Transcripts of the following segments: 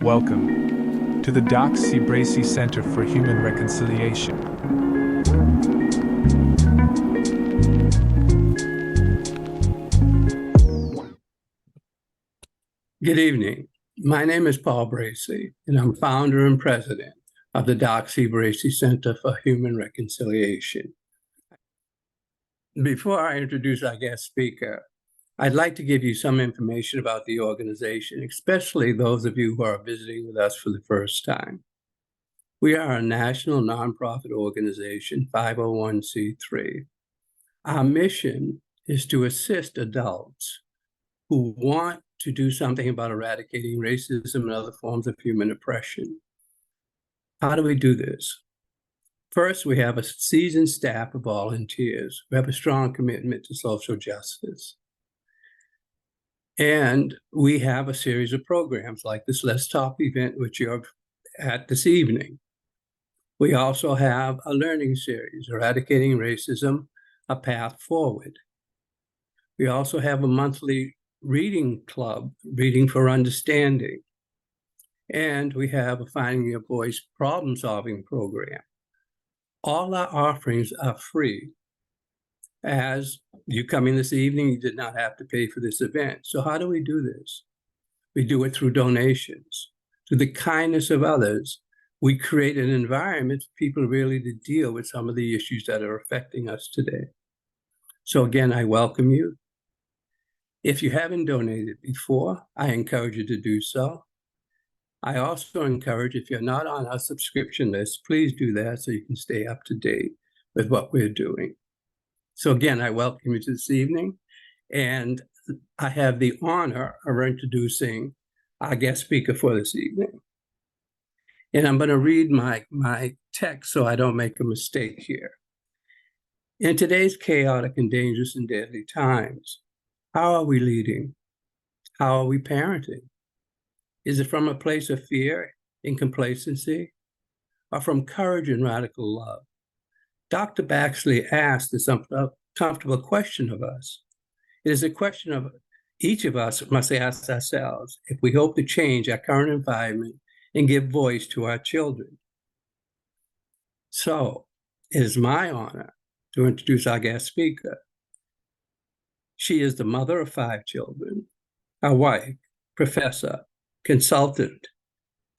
Welcome to the Traci Baxley Center for Human Reconciliation. Good evening. My name is Paul Bracy, and I'm founder and president of the Traci Baxley Center for Human Reconciliation. Before I introduce our guest speaker, I'd like to give you some information about the organization, especially those of you who are visiting with us for the first time. We are a national nonprofit organization, 501c3. Our mission is to assist adults who want to do something about eradicating racism and other forms of human oppression. How do we do this? First, we have a seasoned staff of volunteers who have a strong commitment to social justice. And we have a series of programs like this Let's Talk event, which you're at this evening. We also have a learning series, Eradicating Racism, A Path Forward. We also have a monthly reading club, Reading for Understanding. And we have a Finding Your Voice problem-solving program. All our offerings are free. As you come in this evening, you did not have to pay for this event. So how do we do this? We do it through donations. Through the kindness of others, we create an environment for people really to deal with some of the issues that are affecting us today. So again, I welcome you. If you haven't donated before, I encourage you to do so. I also encourage, if you're not on our subscription list, please do that so you can stay up to date with what we're doing. So again, I welcome you to this evening, and I have the honor of introducing our guest speaker for this evening. And I'm going to read my text so I don't make a mistake here. In today's chaotic and dangerous and deadly times, how are we leading? How are we parenting? Is it from a place of fear and complacency, or from courage and radical love? Dr. Baxley asked this uncomfortable question of us. It is a question of each of us must ask ourselves if we hope to change our current environment and give voice to our children. So it is my honor to introduce our guest speaker. She is the mother of 5 children, a wife, professor, consultant,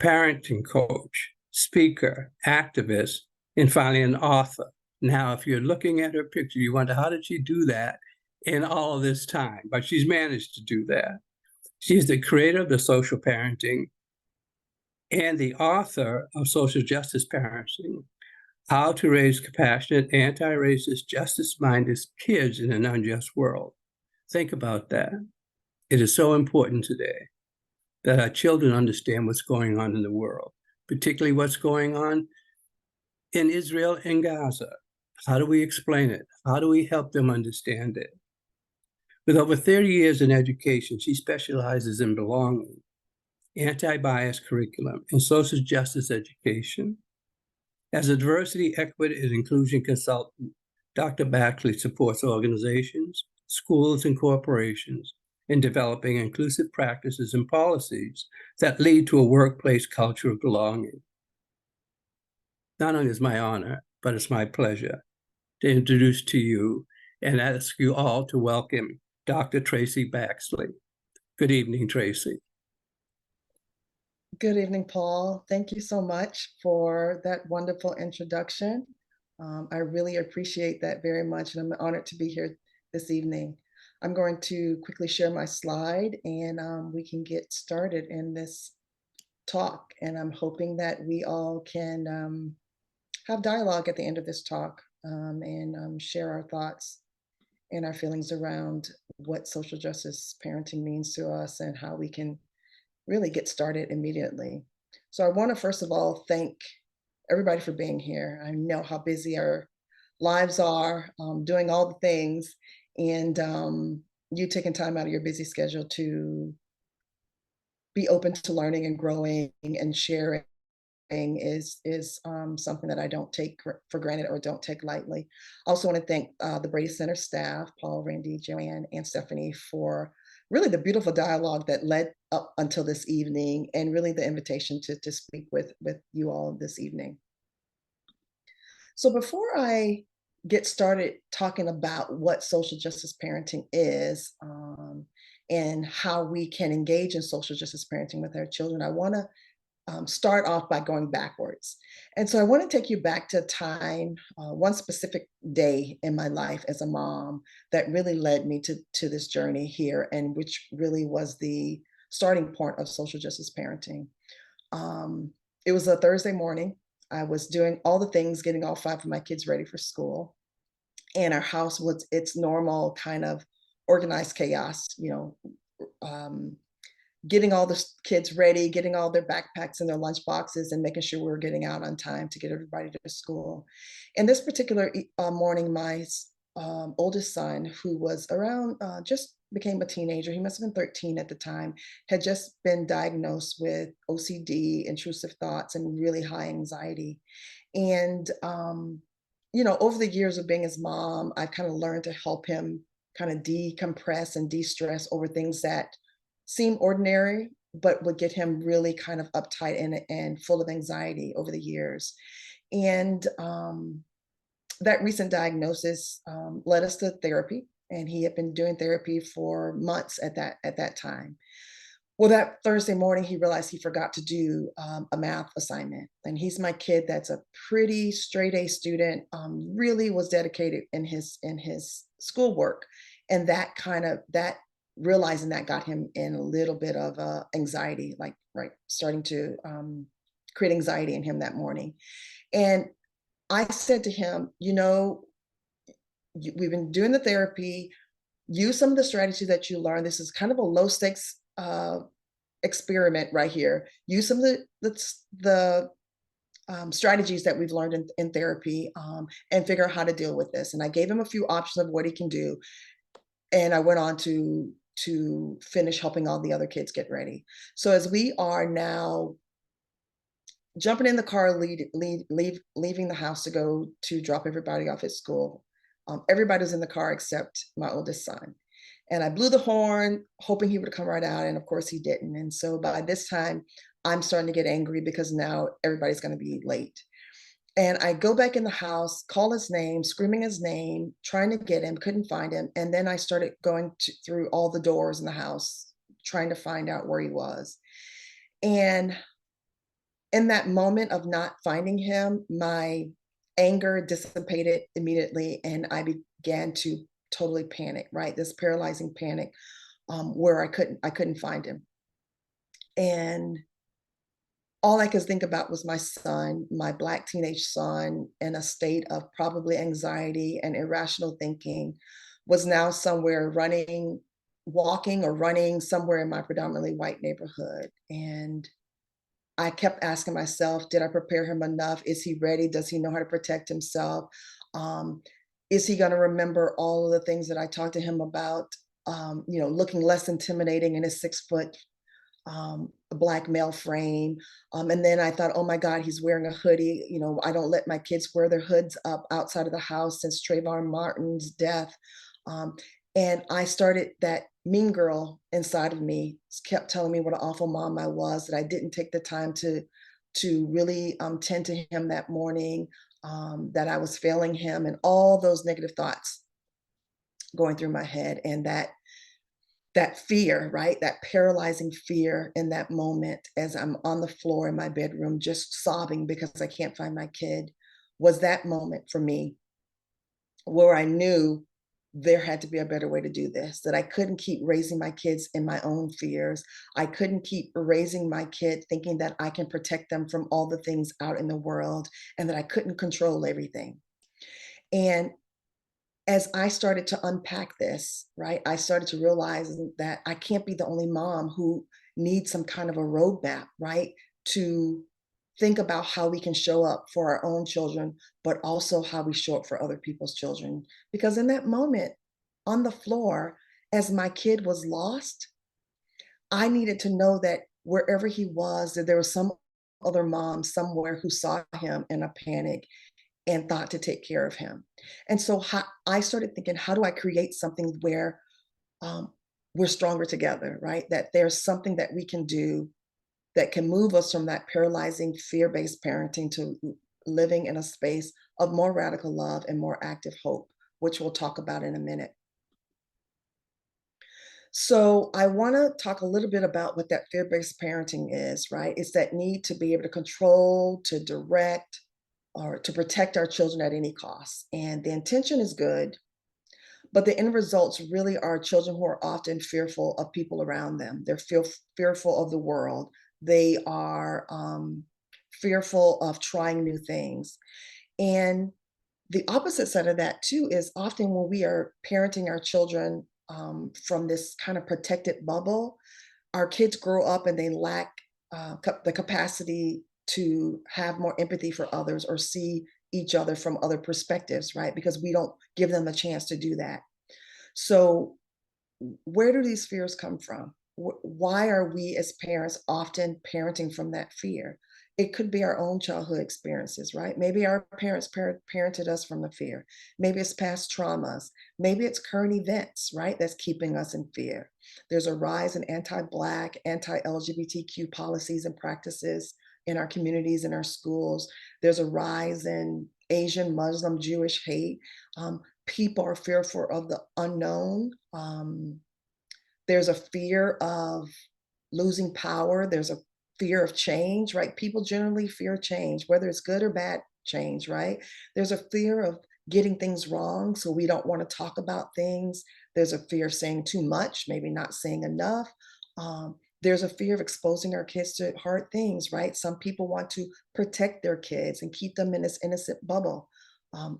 parenting coach, speaker, activist, and finally an author. Now, if you're looking at her picture, you wonder, how did she do that in all of this time? But she's managed to do that. She's the creator of the Social Parenting and the author of Social Justice Parenting, How to Raise Compassionate, Anti-Racist, Justice-Minded Kids in an Unjust World. Think about that. It is so important today that our children understand what's going on in the world, particularly what's going on in Israel and Gaza. How do we explain it? How do we help them understand it? With over 30 years in education, she specializes in belonging, anti-bias curriculum, and social justice education. As a diversity, equity, and inclusion consultant, Dr. Baxley supports organizations, schools, and corporations in developing inclusive practices and policies that lead to a workplace culture of belonging. Not only is my honor, but it's my pleasure to introduce to you and ask you all to welcome Dr. Traci Baxley. Good evening, Traci. Good evening, Paul. Thank you so much for that wonderful introduction. I really appreciate that very much, and I'm honored to be here this evening. I'm going to quickly share my slide, and we can get started in this talk. And I'm hoping that we all can have dialogue at the end of this talk and share our thoughts and our feelings around what social justice parenting means to us and how we can really get started immediately. So I want to first of all thank everybody for being here. I know how busy our lives are, doing all the things, and you taking time out of your busy schedule to be open to learning and growing and sharing is something that I don't take for granted or don't take lightly. I also want to thank the Brady Center staff, Paul, Randy, Joanne, and Stephanie, for really the beautiful dialogue that led up until this evening, and really the invitation to speak with you all this evening. So before I get started talking about what social justice parenting is, and how we can engage in social justice parenting with our children, I want to start off by going backwards. And so I want to take you back to a time, one specific day in my life as a mom that really led me to this journey here, and which really was the starting point of social justice parenting. Um, it was a Thursday morning. I was doing all the things, getting all five of my kids ready for school. And our house was its normal kind of organized chaos, um, getting all the kids ready, getting all their backpacks and their lunch boxes, and making sure we were getting out on time to get everybody to school. And this particular morning, my oldest son, who was around, just became a teenager, he must have been 13 at the time, had just been diagnosed with OCD, intrusive thoughts, and really high anxiety. And, over the years of being his mom, I've kind of learned to help him kind of decompress and de-stress over things that seem ordinary, but would get him really kind of uptight and full of anxiety over the years. And that recent diagnosis led us to therapy, and he had been doing therapy for months at that time. Well, that Thursday morning, he realized he forgot to do a math assignment. And he's my kid that's a pretty straight A student, really was dedicated in his schoolwork. And that realizing that got him in a little bit of anxiety, like right, starting to create anxiety in him that morning. And I said to him, we've been doing the therapy, use some of the strategies that you learned. This is kind of a low stakes experiment right here. Use some of the strategies that we've learned in therapy, and figure out how to deal with this. And I gave him a few options of what he can do. And I went on to finish helping all the other kids get ready. So as we are now jumping in the car, leaving the house to go to drop everybody off at school, everybody's in the car except my oldest son. And I blew the horn, hoping he would come right out. And of course he didn't. And so by this time, I'm starting to get angry because now everybody's going to be late. And I go back in the house, call his name, screaming his name, trying to get him, couldn't find him. And then I started going through all the doors in the house, trying to find out where he was. And in that moment of not finding him, my anger dissipated immediately, and I began to totally panic, right? This paralyzing panic, where I couldn't find him. And all I could think about was my son, my Black teenage son, in a state of probably anxiety and irrational thinking, was now somewhere walking or running somewhere in my predominantly white neighborhood. And I kept asking myself, did I prepare him enough? Is he ready? Does he know how to protect himself? Um, is he going to remember all of the things that I talked to him about? Looking less intimidating in his 6 foot Black male frame. And then I thought, oh my God, he's wearing a hoodie. I don't let my kids wear their hoods up outside of the house since Trayvon Martin's death. Um, and I started, that mean girl inside of me kept telling me what an awful mom I was, that I didn't take the time to really tend to him that morning, that I was failing him, and all those negative thoughts going through my head. And that fear, right? That paralyzing fear in that moment as I'm on the floor in my bedroom, just sobbing because I can't find my kid, was that moment for me where I knew there had to be a better way to do this, that I couldn't keep raising my kids in my own fears. I couldn't keep raising my kid thinking that I can protect them from all the things out in the world, and that I couldn't control everything. And as I started to unpack this, right, I started to realize that I can't be the only mom who needs some kind of a roadmap, right, to think about how we can show up for our own children, but also how we show up for other people's children. Because in that moment on the floor, as my kid was lost, I needed to know that wherever he was, that there was some other mom somewhere who saw him in a panic and thought to take care of him. And so I started thinking, how do I create something where um, we're stronger together, right? That there's something that we can do that can move us from that paralyzing fear-based parenting to living in a space of more radical love and more active hope, which we'll talk about in a minute. So I want to talk a little bit about what that fear-based parenting is, right? It's that need to be able to control, to direct, or to protect our children at any cost. And the intention is good, but the end results really are children who are often fearful of people around them. They're fearful of the world. They are fearful of trying new things. And the opposite side of that too is often when we are parenting our children from this kind of protected bubble, our kids grow up and they lack the capacity to have more empathy for others or see each other from other perspectives, right? Because we don't give them a chance to do that. So where do these fears come from? Why are we as parents often parenting from that fear? It could be our own childhood experiences, right? Maybe our parents parented us from the fear. Maybe it's past traumas. Maybe it's current events, right? That's keeping us in fear. There's a rise in anti-Black, anti-LGBTQ policies and practices in our communities, in our schools. There's a rise in Asian, Muslim, Jewish hate. People are fearful of the unknown. There's a fear of losing power. There's a fear of change, right? People generally fear change, whether it's good or bad change, right? There's a fear of getting things wrong, so we don't want to talk about things. There's a fear of saying too much, maybe not saying enough. There's a fear of exposing our kids to hard things, right? Some people want to protect their kids and keep them in this innocent bubble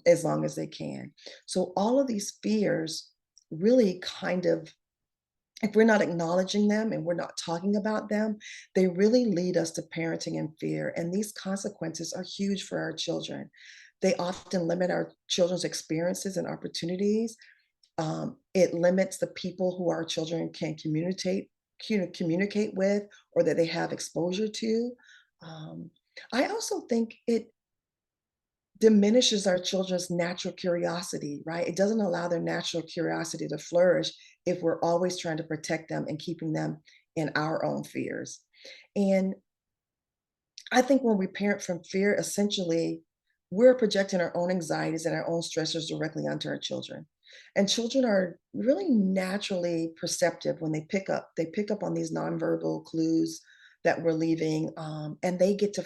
as long as they can. So all of these fears really kind of, if we're not acknowledging them and we're not talking about them, they really lead us to parenting in fear. And these consequences are huge for our children. They often limit our children's experiences and opportunities. It limits the people who our children can communicate with or that they have exposure to. Um, I also think it diminishes our children's natural curiosity, right? It doesn't allow their natural curiosity to flourish if we're always trying to protect them and keeping them in our own fears. And I think when we parent from fear, essentially, we're projecting our own anxieties and our own stressors directly onto our children. And children are really naturally perceptive when they pick up on these nonverbal clues that we're leaving, and they get to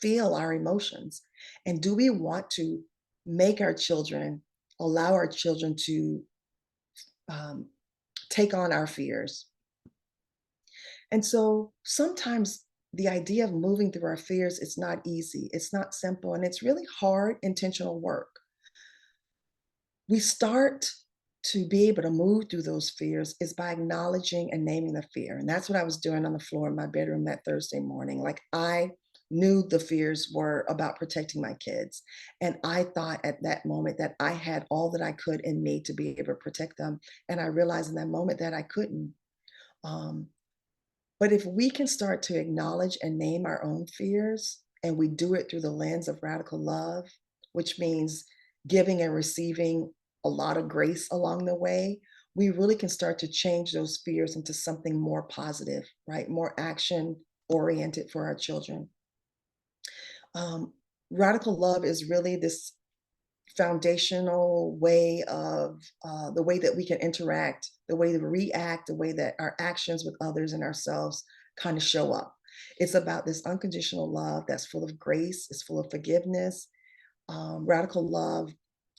feel our emotions. And do we want to make our children, allow our children to um, take on our fears? And so sometimes the idea of moving through our fears is not easy, it's not simple, and it's really hard, intentional work. We start to be able to move through those fears is by acknowledging and naming the fear. And that's what I was doing on the floor in my bedroom that Thursday morning. Like I knew the fears were about protecting my kids. And I thought at that moment that I had all that I could in me to be able to protect them. And I realized in that moment that I couldn't. Um, but if we can start to acknowledge and name our own fears, and we do it through the lens of radical love, which means giving and receiving a lot of grace along the way, we really can start to change those fears into something more positive, right? More action oriented for our children. Um, Radical love is really this foundational way of the way that we can interact, the way to react, the way that our actions with others and ourselves kind of show up. It's about this unconditional love that's full of grace, it's full of forgiveness. Radical love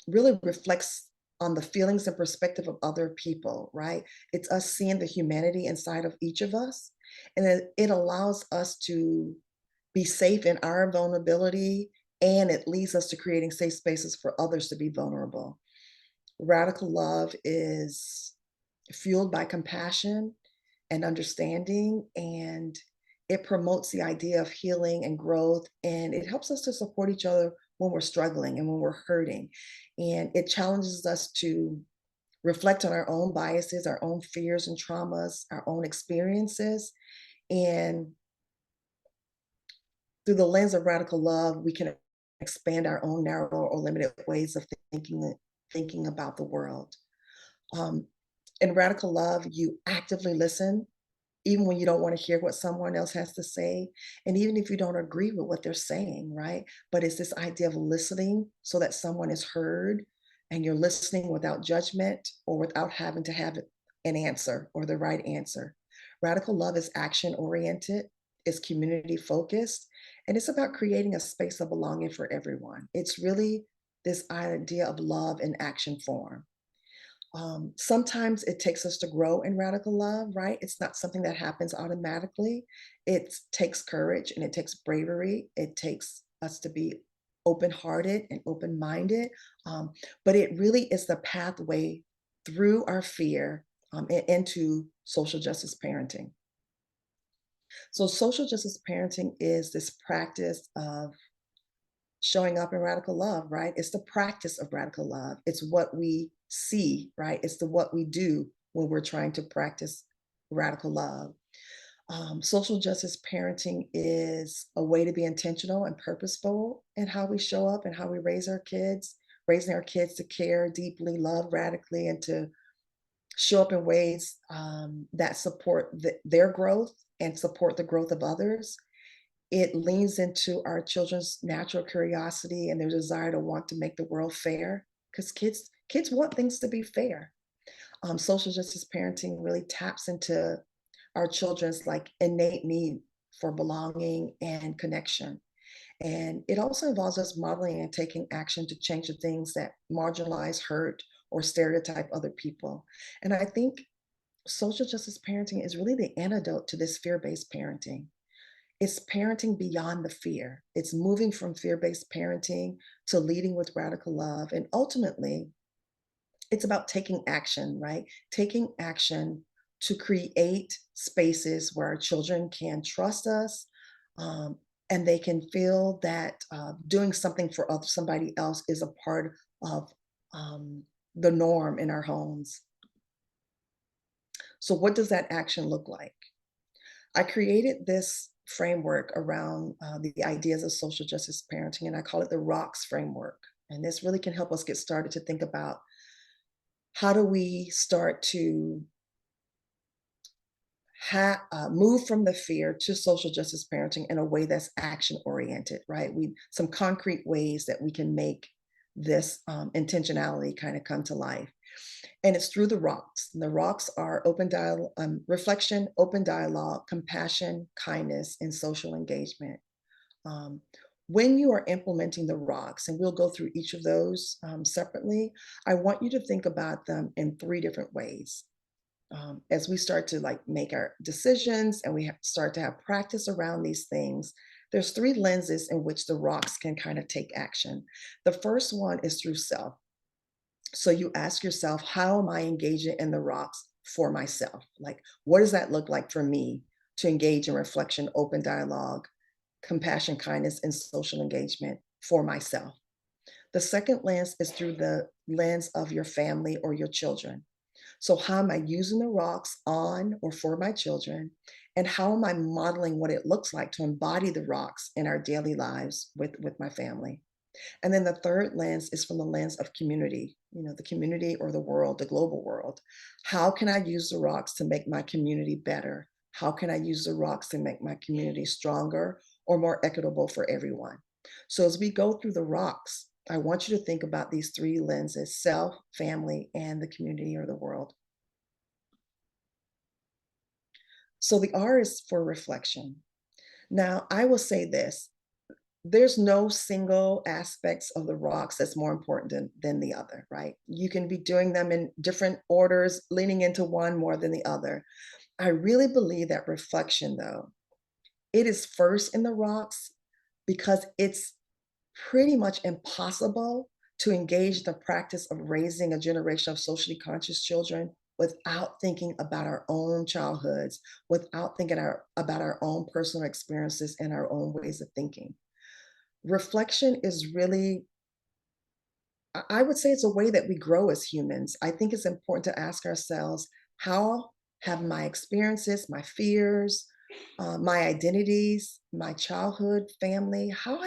really reflects on the feelings and perspective of other people, right? It's us seeing the humanity inside of each of us, and it allows us to be safe in our vulnerability, and it leads us to creating safe spaces for others to be vulnerable. Radical love is fueled by compassion and understanding, and it promotes the idea of healing and growth, and it helps us to support each other when we're struggling and when we're hurting. And it challenges us to reflect on our own biases, our own fears and traumas, our own experiences. And through the lens of radical love, we can expand our own narrow or limited ways of thinking about the world. Um, In radical love, you actively listen, even when you don't want to hear what someone else has to say, and even if you don't agree with what they're saying, right? But it's this idea of listening so that someone is heard, and you're listening without judgment or without having to have an answer or the right answer. Radical love is action oriented, it's community focused, and it's about creating a space of belonging for everyone. It's really this idea of love in action form. Sometimes it takes us to grow in radical love, right? It's not something that happens automatically. It takes courage and it takes bravery. It takes us to be open hearted and open minded. But it really is the pathway through our fear into social justice parenting. So, social justice parenting is this practice of showing up in radical love, right? It's the practice of radical love. It's what we see, right? It's the what we do when we're trying to practice radical love. Social justice parenting is a way to be intentional and purposeful in how we show up and how we raise our kids, raising our kids to care deeply, love radically, and to show up in ways that support their growth and support the growth of others. It leans into our children's natural curiosity and their desire to want to make the world fair, because kids want things to be fair. Social justice parenting really taps into our children's like innate need for belonging and connection. And it also involves us modeling and taking action to change the things that marginalize, hurt, or stereotype other people. And I think social justice parenting is really the antidote to this fear-based parenting. It's parenting beyond the fear. It's moving from fear-based parenting to leading with radical love. And ultimately, it's about taking action, right? Taking action to create spaces where our children can trust us, um, and they can feel that doing something for somebody else is a part of um, the norm in our homes. So, what does that action look like? I created this framework around the ideas of social justice parenting, and I call it the ROCKS framework. And this really can help us get started to think about how do we start to move from the fear to social justice parenting in a way that's action oriented, right? We some concrete ways that we can make this intentionality kind of come to life. And it's through the rocks. And the rocks are open dialogue, reflection, open dialogue, compassion, kindness, and social engagement. Um, when you are implementing the rocks, and we'll go through each of those separately, I want you to think about them in three different ways. As we start to like make our decisions and we start to have practice around these things, there's three lenses in which the rocks can kind of take action. The first one is through self. So you ask yourself, how am I engaging in the rocks for myself? Like, what does that look like for me to engage in reflection, open dialogue, compassion, kindness, and social engagement for myself? The second lens is through the lens of your family or your children. So, how am I using the rocks on or for my children? And how am I modeling what it looks like to embody the rocks in our daily lives with my family? And then the third lens is from the lens of community, the community or the world, the global world. How can I use the rocks to make my community better? How can I use the rocks to make my community stronger or more equitable for everyone? So as we go through the rocks, I want you to think about these three lenses: self, family, and the community or the world. So the R is for reflection. Now, I will say this: there's no single aspects of the rocks that's more important than the other, right? You can be doing them in different orders, leaning into one more than the other. I really believe that reflection, though, it is first in the rocks because it's pretty much impossible to engage the practice of raising a generation of socially conscious children without thinking about our own childhoods, without thinking about our own personal experiences and our own ways of thinking. Reflection is really, I would say it's a way that we grow as humans. I think it's important to ask ourselves, how have my experiences, my fears, my identities, my childhood, family, how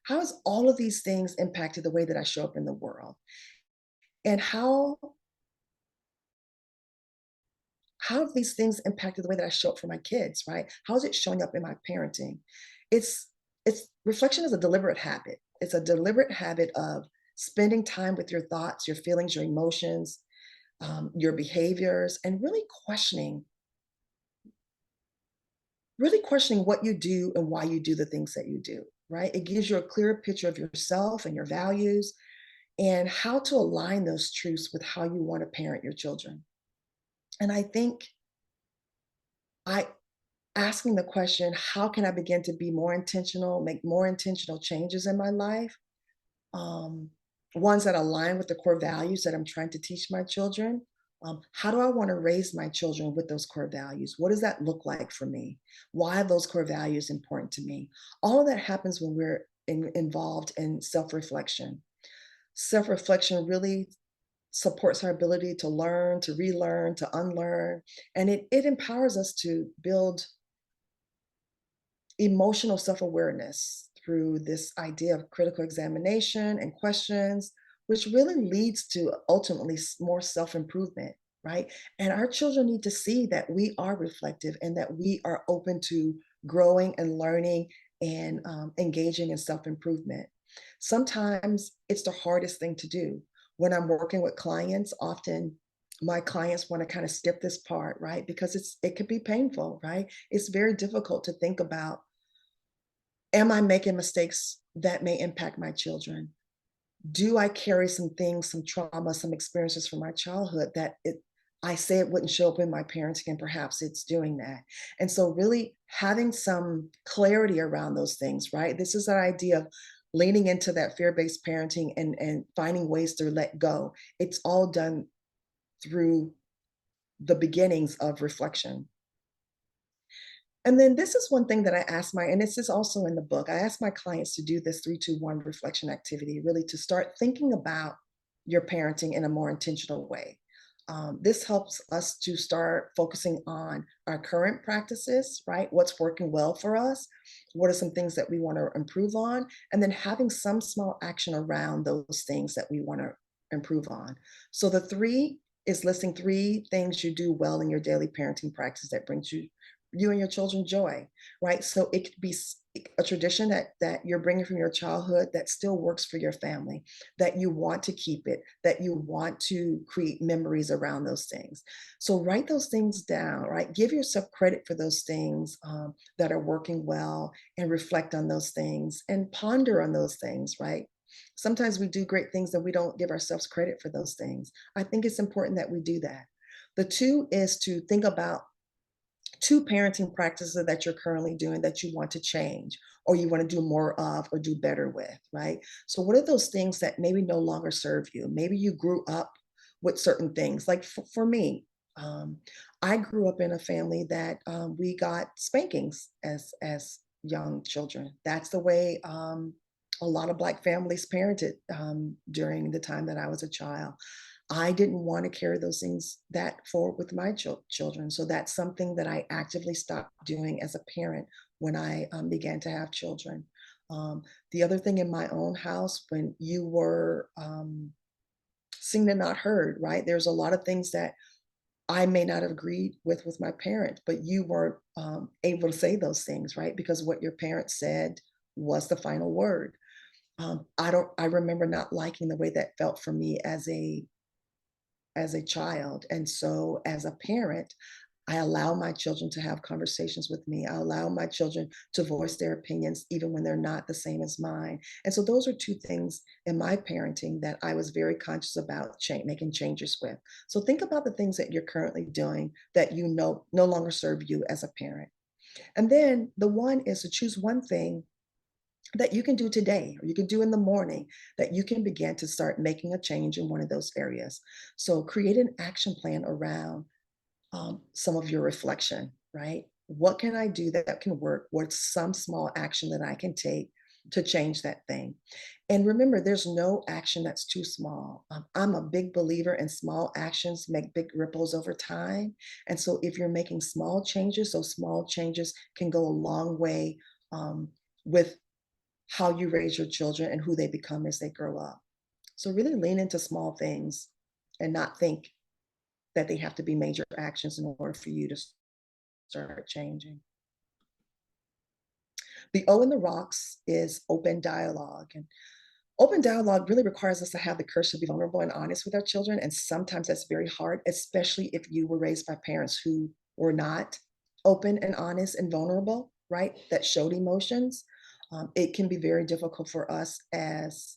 has all of these things impacted the way that I show up in the world? And how how have these things impacted the way that I show up for my kids, right? How is it showing up in my parenting? It's reflection is a deliberate habit. It's a deliberate habit of spending time with your thoughts, your feelings, your emotions, your behaviors, and really questioning what you do and why you do the things that you do, right? It gives you a clearer picture of yourself and your values and how to align those truths with how you want to parent your children. And I think I asking the question, how can I begin to be more intentional, make more intentional changes in my life? Um, Ones that align with the core values that I'm trying to teach my children. How do I want to raise my children with those core values? What does that look like for me? Why are those core values important to me? All of that happens when we're involved in self reflection. Self reflection really supports our ability to learn, to relearn, to unlearn, and it empowers us to build emotional self-awareness through this idea of critical examination and questions, which really leads to ultimately more self-improvement, right? And our children need to see that we are reflective and that we are open to growing and learning and engaging in self-improvement. Sometimes it's the hardest thing to do. When I'm working with clients, often my clients want to kind of skip this part, right? Because it could be painful, right? It's very difficult to think about, am I making mistakes that may impact my children? Do I carry some things, some trauma, some experiences from my childhood that I say it wouldn't show up in my parenting, and perhaps it's doing that. And so really having some clarity around those things, right? This is our idea of leaning into that fear-based parenting and finding ways to let go. It's all done through the beginnings of reflection. And then this is one thing that I ask and this is also in the book, I ask my clients to do this 3-2-1 reflection activity, really to start thinking about your parenting in a more intentional way. This helps us to start focusing on our current practices, right? What's working well for us? What are some things that we want to improve on? And then having some small action around those things that we want to improve on. So the three is listing 3 things you do well in your daily parenting practice that brings you and your children joy, right? So it could be a tradition that you're bringing from your childhood that still works for your family, that you want to keep it, that you want to create memories around those things. So write those things down, right? Give yourself credit for those things that are working well, and reflect on those things and ponder on those things, right? Sometimes we do great things and we don't give ourselves credit for those things. I think it's important that we do that. The 2 is to think about 2 parenting practices that you're currently doing that you want to change, or you want to do more of or do better with, right? So what are those things that maybe no longer serve you? Maybe you grew up with certain things. Like for me, um, I grew up in a family that we got spankings as young children. That's the way a lot of Black families parented during the time that I was a child. I didn't want to carry those things that forward with my children. So that's something that I actively stopped doing as a parent when I began to have children. The other thing in my own house, when you were seen and not heard, right? There's a lot of things that I may not have agreed with my parent, but you were able to say those things, right? Because what your parents said was the final word. I remember not liking the way that felt for me as a child. And so as a parent, I allow my children to have conversations with me. I allow my children to voice their opinions, even when they're not the same as mine. And so those are 2 things in my parenting that I was very conscious about making changes with. So think about the things that you're currently doing that you know no longer serve you as a parent. And then the one is to choose one thing that you can do today or you can do in the morning that you can begin to start making a change in one of those areas. So create an action plan around some of your reflection, right? What can I do that can work? What's some small action that I can take to change that thing? And remember, there's no action that's too small. I'm a big believer in small actions make big ripples over time. And so if you're making small changes, those small changes can go a long way with how you raise your children and who they become as they grow up. So really lean into small things and not think that they have to be major actions in order for you to start changing. The O in the rocks is open dialogue. And open dialogue really requires us to have the courage to be vulnerable and honest with our children. And sometimes that's very hard, especially if you were raised by parents who were not open and honest and vulnerable, right? That showed emotions. It can be very difficult for us as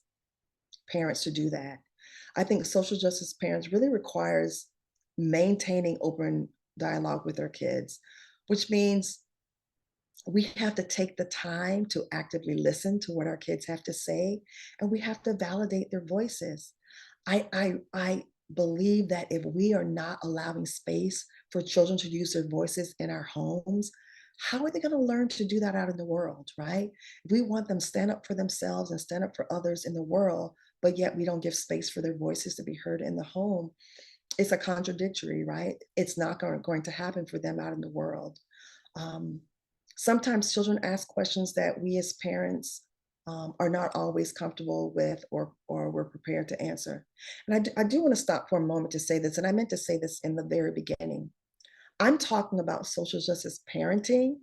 parents to do that. I think social justice parents really requires maintaining open dialogue with their kids, which means we have to take the time to actively listen to what our kids have to say, and we have to validate their voices. I believe that if we are not allowing space for children to use their voices in our homes, how are they going to learn to do that out in the world, right? We want them to stand up for themselves and stand up for others in the world, but yet we don't give space for their voices to be heard in the home. It's a contradictory, right? It's not going to happen for them out in the world. Um, Sometimes children ask questions that we as parents are not always comfortable with or we're prepared to answer. And I do want to stop for a moment to say this, and I meant to say this in the very beginning. I'm talking about social justice parenting,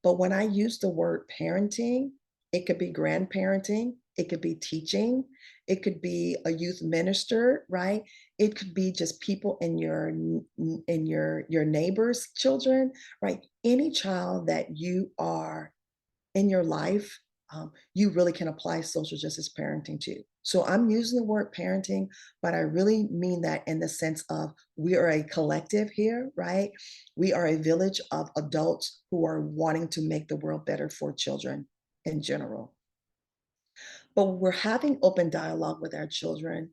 but when I use the word parenting, it could be grandparenting, it could be teaching, it could be a youth minister, right? It could be just people in your neighbors' children, right? Any child that you are in your life, you really can apply social justice parenting to. So I'm using the word parenting, but I really mean that in the sense of we are a collective here, right? We are a village of adults who are wanting to make the world better for children in general. But when we're having open dialogue with our children,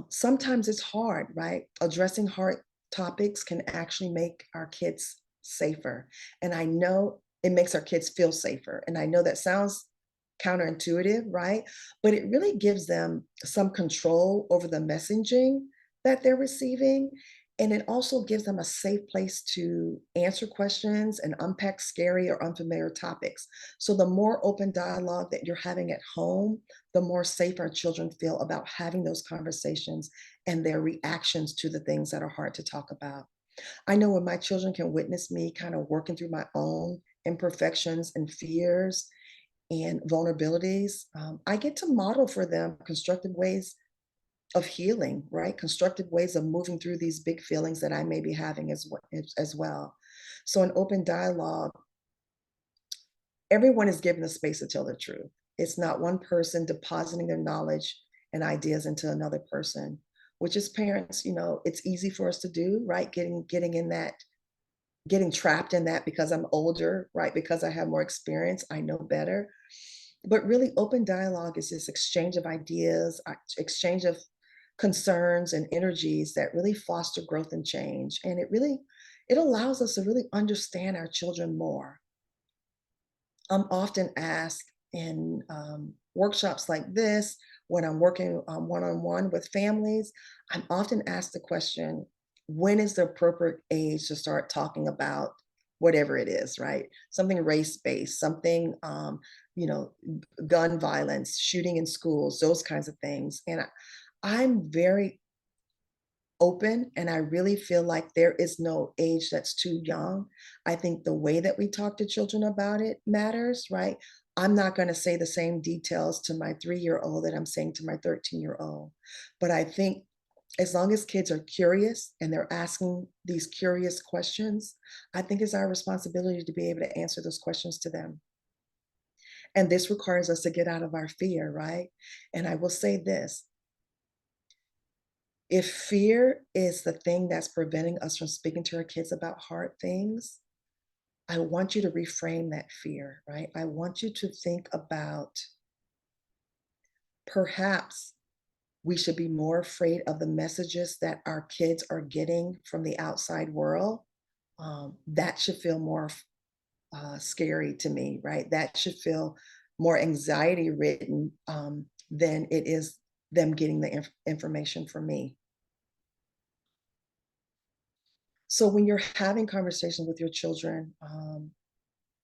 sometimes it's hard, right? Addressing hard topics can actually make our kids safer. And I know it makes our kids feel safer. And I know that sounds counterintuitive, right? But it really gives them some control over the messaging that they're receiving. And it also gives them a safe place to answer questions and unpack scary or unfamiliar topics. So the more open dialogue that you're having at home, the more safe our children feel about having those conversations and their reactions to the things that are hard to talk about. I know when my children can witness me kind of working through my own imperfections and fears and vulnerabilities, I get to model for them constructive ways of healing, right? Constructive ways of moving through these big feelings that I may be having as well. So, in open dialogue, everyone is given the space to tell the truth. It's not one person depositing their knowledge and ideas into another person, which as parents, it's easy for us to do, right? Getting in that, getting trapped in that because I'm older, right? Because I have more experience, I know better. But really, open dialogue is this exchange of ideas, exchange of concerns and energies that really foster growth and change. And it allows us to really understand our children more. I'm often asked in workshops like this, when I'm working one-on-one with families, I'm often asked the question, when is the appropriate age to start talking about whatever it is, right? Something race-based, something, gun violence, shooting in schools, those kinds of things. And I'm very open, and I really feel like there is no age that's too young. I think the way that we talk to children about it matters, right? I'm not going to say the same details to my 3-year-old that I'm saying to my 13-year-old. But I think as long as kids are curious and they're asking these curious questions, I think it's our responsibility to be able to answer those questions to them. And this requires us to get out of our fear, right? And I will say this, if fear is the thing that's preventing us from speaking to our kids about hard things, I want you to reframe that fear, right? I want you to think about perhaps we should be more afraid of the messages that our kids are getting from the outside world. That should feel more scary to me, right? That should feel more anxiety ridden than it is them getting the information from me. So when you're having conversations with your children,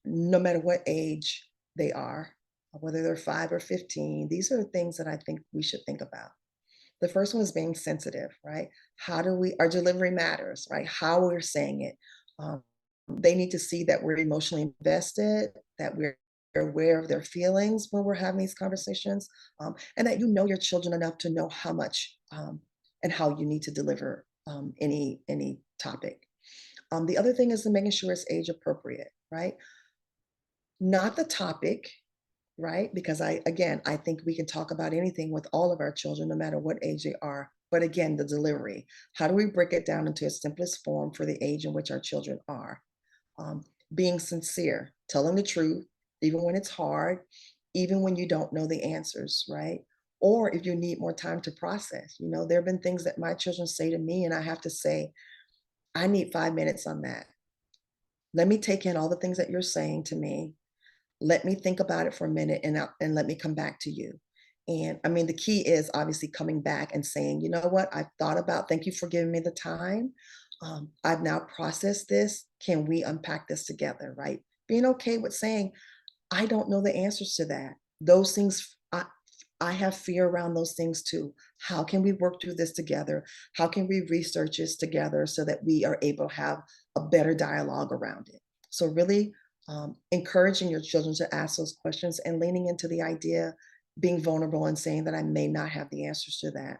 no matter what age they are, whether they're 5 or 15, these are the things that I think we should think about. The first one is being sensitive, right? Our delivery matters, right? How we're saying it. Um, they need to see that we're emotionally invested, that we're aware of their feelings when we're having these conversations, and that you know your children enough to know how much and how you need to deliver any topic. The other thing is the making sure it's age appropriate, right? Not the topic, right? Because I think we can talk about anything with all of our children, no matter what age they are. But again, the delivery. How do we break it down into its simplest form for the age in which our children are? Um, Being sincere, telling the truth, even when it's hard, even when you don't know the answers, right? Or if you need more time to process. There have been things that my children say to me, and I have to say, I need 5 minutes on that. Let me take in all the things that you're saying to me. Let me think about it for a minute, and let me come back to you. And I mean, the key is obviously coming back and saying, you know what, I've thought about, thank you for giving me the time. I've now processed this. Can we unpack this together, right? Being okay with saying, I don't know the answers to that. Those things, I have fear around those things too. How can we work through this together? How can we research this together so that we are able to have a better dialogue around it? So really encouraging your children to ask those questions and leaning into the idea, being vulnerable and saying that I may not have the answers to that.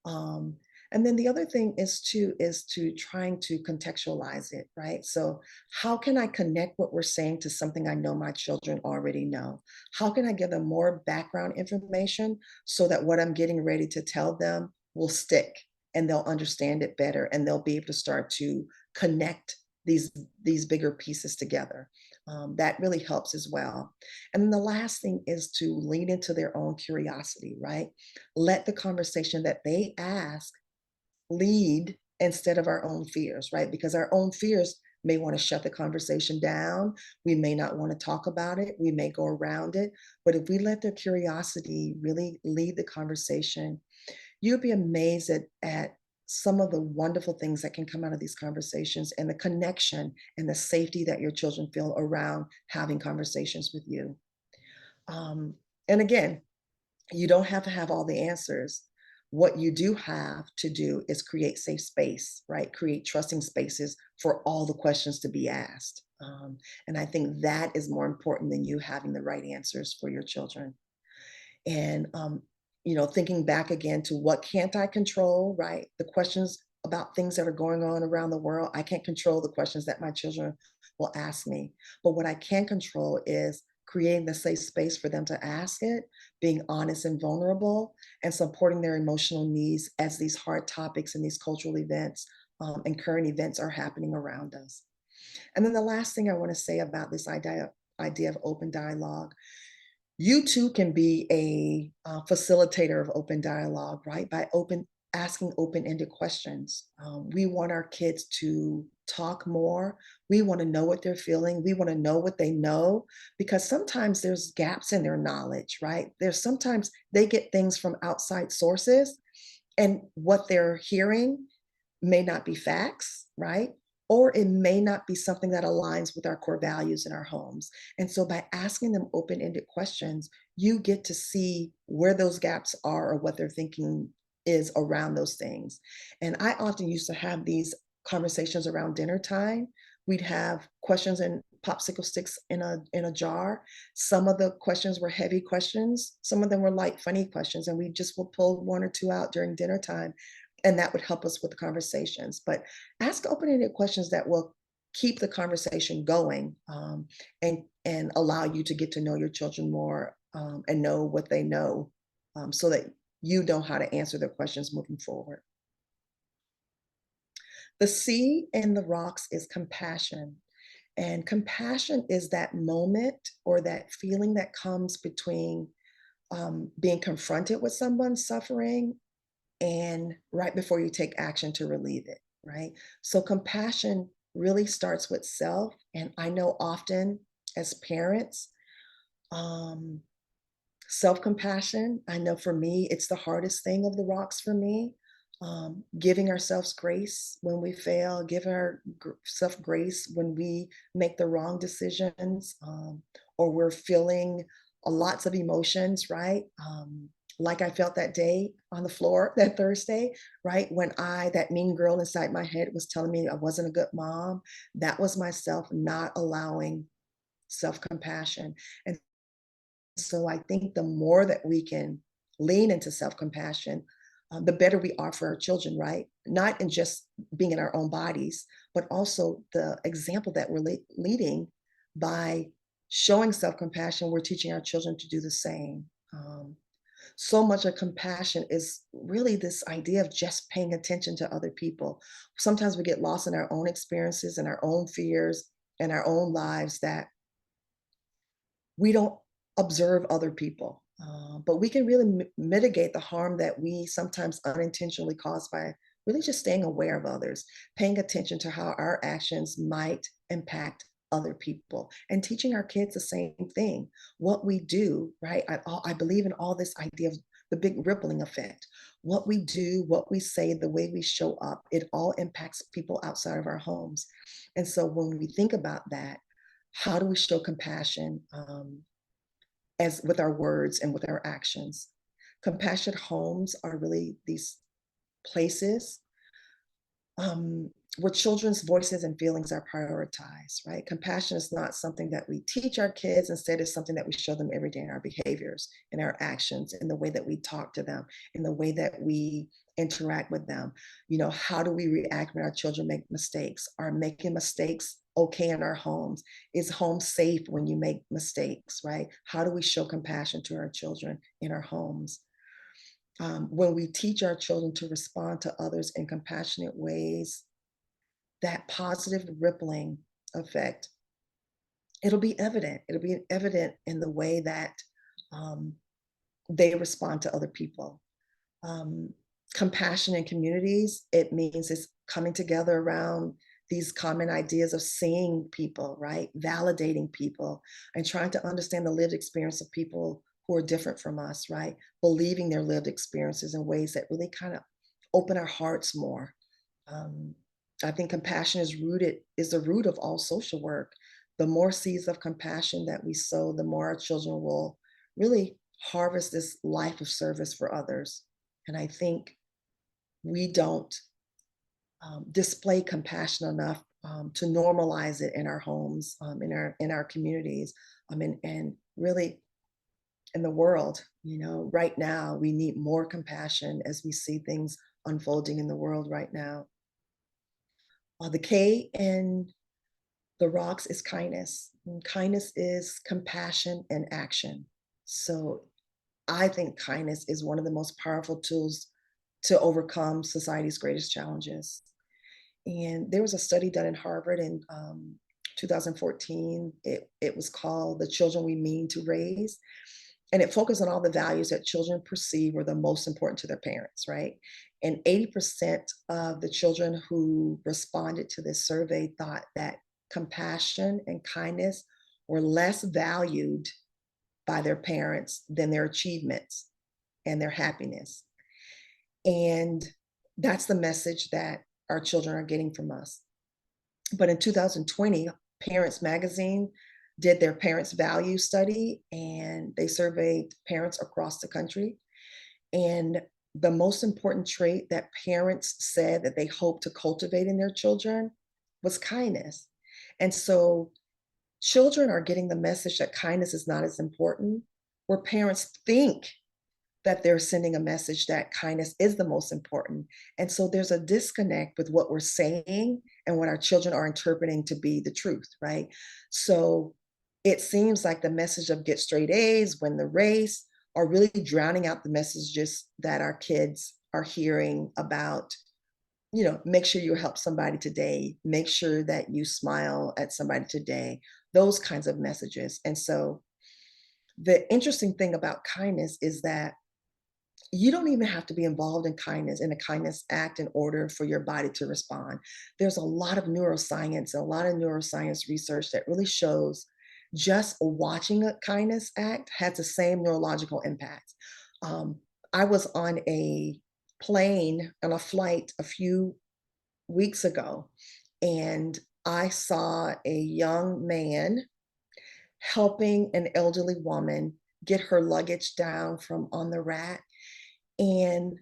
Um, and then the other thing is to trying to contextualize it, right? So how can I connect what we're saying to something I know my children already know? How can I give them more background information so that what I'm getting ready to tell them will stick and they'll understand it better and they'll be able to start to connect these bigger pieces together. That really helps as well. And then the last thing is to lean into their own curiosity, right? Let the conversation that they ask lead instead of our own fears, right? Because our own fears may want to shut the conversation down. We may not want to talk about it. We may go around it. But if we let their curiosity really lead the conversation, you'd be amazed at some of the wonderful things that can come out of these conversations and the connection and the safety that your children feel around having conversations with you. Um, and again, you don't have to have all the answers. What you do have to do is create safe space, right? Create trusting spaces for all the questions to be asked. And I think that is more important than you having the right answers for your children. And, thinking back again to what can't I control, right? The questions about things that are going on around the world. I can't control the questions that my children will ask me. But what I can control is creating the safe space for them to ask it, being honest and vulnerable, and supporting their emotional needs as these hard topics and these cultural events and current events are happening around us. And then the last thing I want to say about this idea of open dialogue, you too can be a facilitator of open dialogue, right? By asking open-ended questions. We want our kids to talk more. We want to know what they're feeling. We want to know what they know, because sometimes there's gaps in their knowledge, right? There's sometimes they get things from outside sources, and what they're hearing may not be facts, right? Or it may not be something that aligns with our core values in our homes. And so by asking them open ended questions, you get to see where those gaps are or what their thinking is around those things. And I often used to have these conversations around dinner time. We'd have questions and popsicle sticks in a jar. Some of the questions were heavy questions. Some of them were light, funny questions. And we just would pull one or two out during dinner time, and that would help us with the conversations. But ask open-ended questions that will keep the conversation going, and allow you to get to know your children more, and know what they know, so that you know how to answer their questions moving forward. The C in the rocks is compassion. And compassion is that moment or that feeling that comes between being confronted with someone's suffering and right before you take action to relieve it, right? So compassion really starts with self. And I know often as parents, um, self-compassion, I know for me, it's the hardest thing of the rocks for me. Giving ourselves grace when we fail, giving ourselves grace when we make the wrong decisions, or we're feeling lots of emotions, right? like I felt that day on the floor that Thursday, right? When that mean girl inside my head was telling me I wasn't a good mom, that was myself not allowing self-compassion. And so I think the more that we can lean into self-compassion, the better we are for our children, right? Not in just being in our own bodies, but also the example that we're leading by showing self-compassion. We're teaching our children to do the same. So much of compassion is really this idea of just paying attention to other people. Sometimes we get lost in our own experiences and our own fears and our own lives that we don't observe other people. But we can really mitigate the harm that we sometimes unintentionally cause by really just staying aware of others, paying attention to how our actions might impact other people, and teaching our kids the same thing. What we do, right? I believe in all this idea of the big rippling effect. What we do, what we say, the way we show up, it all impacts people outside of our homes. And so when we think about that, how do we show compassion as with our words and with our actions? Compassionate homes are really these places where children's voices and feelings are prioritized, right? Compassion is not something that we teach our kids. Instead, it's something that we show them every day in our behaviors, in our actions, in the way that we talk to them, in the way that we interact with them. You know, how do we react when our children make mistakes? Are making mistakes okay in our homes? Is home safe when you make mistakes, right? How do we show compassion to our children in our homes? When we teach our children to respond to others in compassionate ways, that positive rippling effect, it'll be evident. It'll be evident in the way that um, they respond to other people. Um, Compassion in communities, it means it's coming together around these common ideas of seeing people, right? Validating people and trying to understand the lived experience of people who are different from us, right? Believing their lived experiences in ways that really kind of open our hearts more. Um, I think compassion is the root of all social work. The more seeds of compassion that we sow, the more our children will really harvest this life of service for others. And I think we don't display compassion enough to normalize it in our homes, in our communities, and really in the world. You know, right now we need more compassion as we see things unfolding in the world right now. The K in the rocks is kindness. And kindness is compassion and action. So I think kindness is one of the most powerful tools to overcome society's greatest challenges. And there was a study done in Harvard in 2014. It was called The Children We Mean to Raise. And it focused on all the values that children perceive were the most important to their parents, right? And 80% of the children who responded to this survey thought that compassion and kindness were less valued by their parents than their achievements and their happiness. And that's the message that our children are getting from us. But in 2020, Parents Magazine did their parents' value study, and they surveyed parents across the country. And the most important trait that parents said that they hope to cultivate in their children was kindness. And so children are getting the message that kindness is not as important, where parents think that they're sending a message that kindness is the most important. And so there's a disconnect with what we're saying and what our children are interpreting to be the truth, right? So it seems like the message of get straight A's, win the race, are really drowning out the messages that our kids are hearing about, you know, make sure you help somebody today, make sure that you smile at somebody today, those kinds of messages. And so the interesting thing about kindness is that you don't even have to be involved in kindness, in a kindness act, in order for your body to respond. There's a lot of neuroscience, a lot of neuroscience research that really shows just watching a kindness act has the same neurological impact. Um, I was on a plane on a flight a few weeks ago, and I saw a young man helping an elderly woman get her luggage down from on the rack. And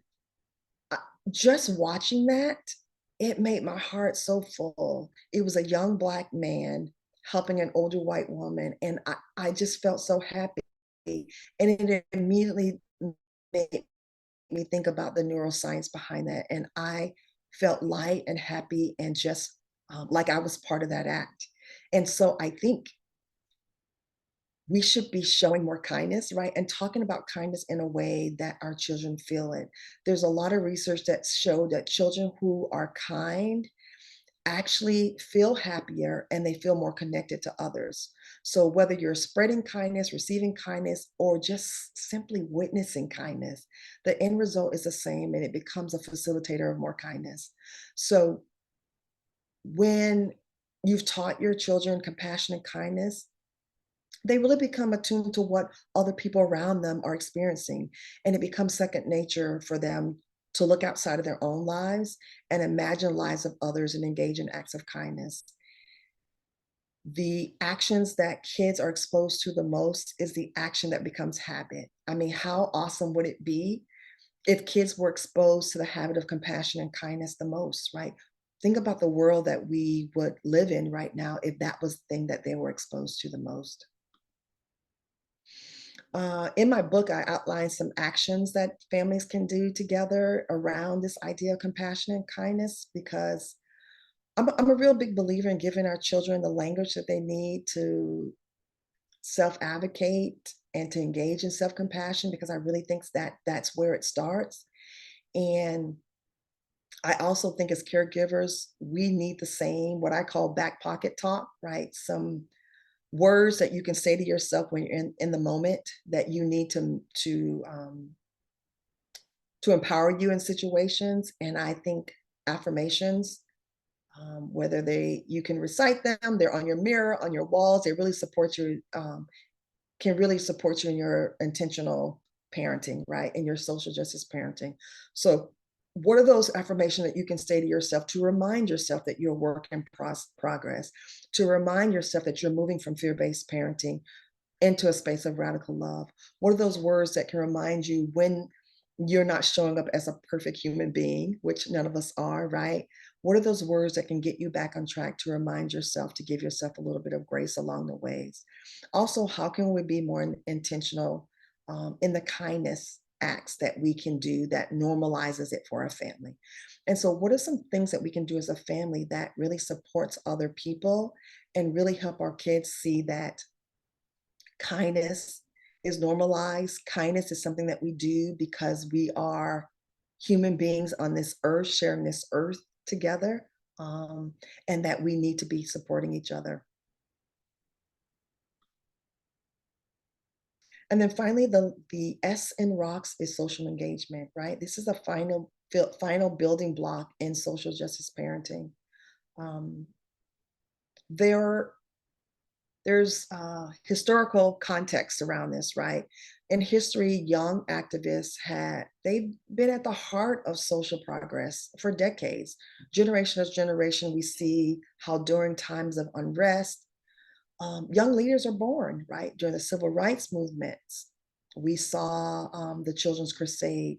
just watching that, it made my heart so full. It was a young Black man helping an older white woman, and I just felt so happy. And it immediately made me think about the neuroscience behind that. And I felt light and happy and just like I was part of that act. And so I think we should be showing more kindness, right? And talking about kindness in a way that our children feel it. There's a lot of research that show that children who are kind actually feel happier and they feel more connected to others. So whether you're spreading kindness, receiving kindness, or just simply witnessing kindness, the end result is the same and it becomes a facilitator of more kindness. So when you've taught your children compassion and kindness, they really become attuned to what other people around them are experiencing. And it becomes second nature for them to look outside of their own lives and imagine lives of others and engage in acts of kindness. The actions that kids are exposed to the most is the action that becomes habit. I mean, how awesome would it be if kids were exposed to the habit of compassion and kindness the most, right? Think about the world that we would live in right now if that was the thing that they were exposed to the most. In my book, I outline some actions that families can do together around this idea of compassion and kindness because I'm a real big believer in giving our children the language that they need to self advocate and to engage in self compassion because I really think that that's where it starts. And I also think as caregivers, we need the same, what I call back pocket talk, right? Some words that you can say to yourself when you're in the moment that you need to empower you in situations. And I think affirmations, whether you can recite them, they're on your mirror, on your walls, they really support you, can really support you in your intentional parenting, right? In your social justice parenting. So what are those affirmations that you can say to yourself to remind yourself that you're a work in progress, to remind yourself that you're moving from fear-based parenting into a space of radical love? What are those words that can remind you when you're not showing up as a perfect human being, which none of us are, right? What are those words that can get you back on track to remind yourself to give yourself a little bit of grace along the ways? Also, how can we be more intentional in the kindness acts that we can do that normalizes it for a family? And so, what are some things that we can do as a family that really supports other people and really help our kids see that kindness is normalized? Kindness is something that we do because we are human beings on this earth, sharing this earth together, um, and that we need to be supporting each other. And then finally, the S in rocks is social engagement, right? This is a final building block in social justice parenting. Um, there there's historical context around this, right? In history, young activists they've been at the heart of social progress for decades. Generation as generation, we see how during times of unrest, young leaders are born, right? During the civil rights movements, we saw the Children's Crusade.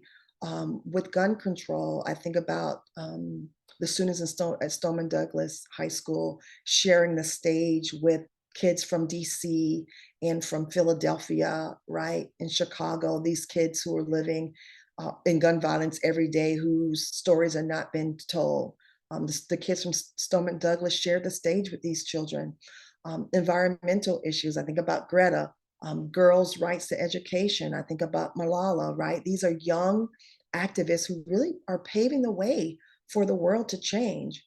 With gun control, I think about the students at Stoneman Douglas High School sharing the stage with kids from DC and from Philadelphia, right? In Chicago, these kids who are living in gun violence every day, whose stories are not been told. The kids from Stoneman Douglas shared the stage with these children. Environmental issues, I think about Greta, girls' rights to education, I think about Malala, right? These are young activists who really are paving the way for the world to change.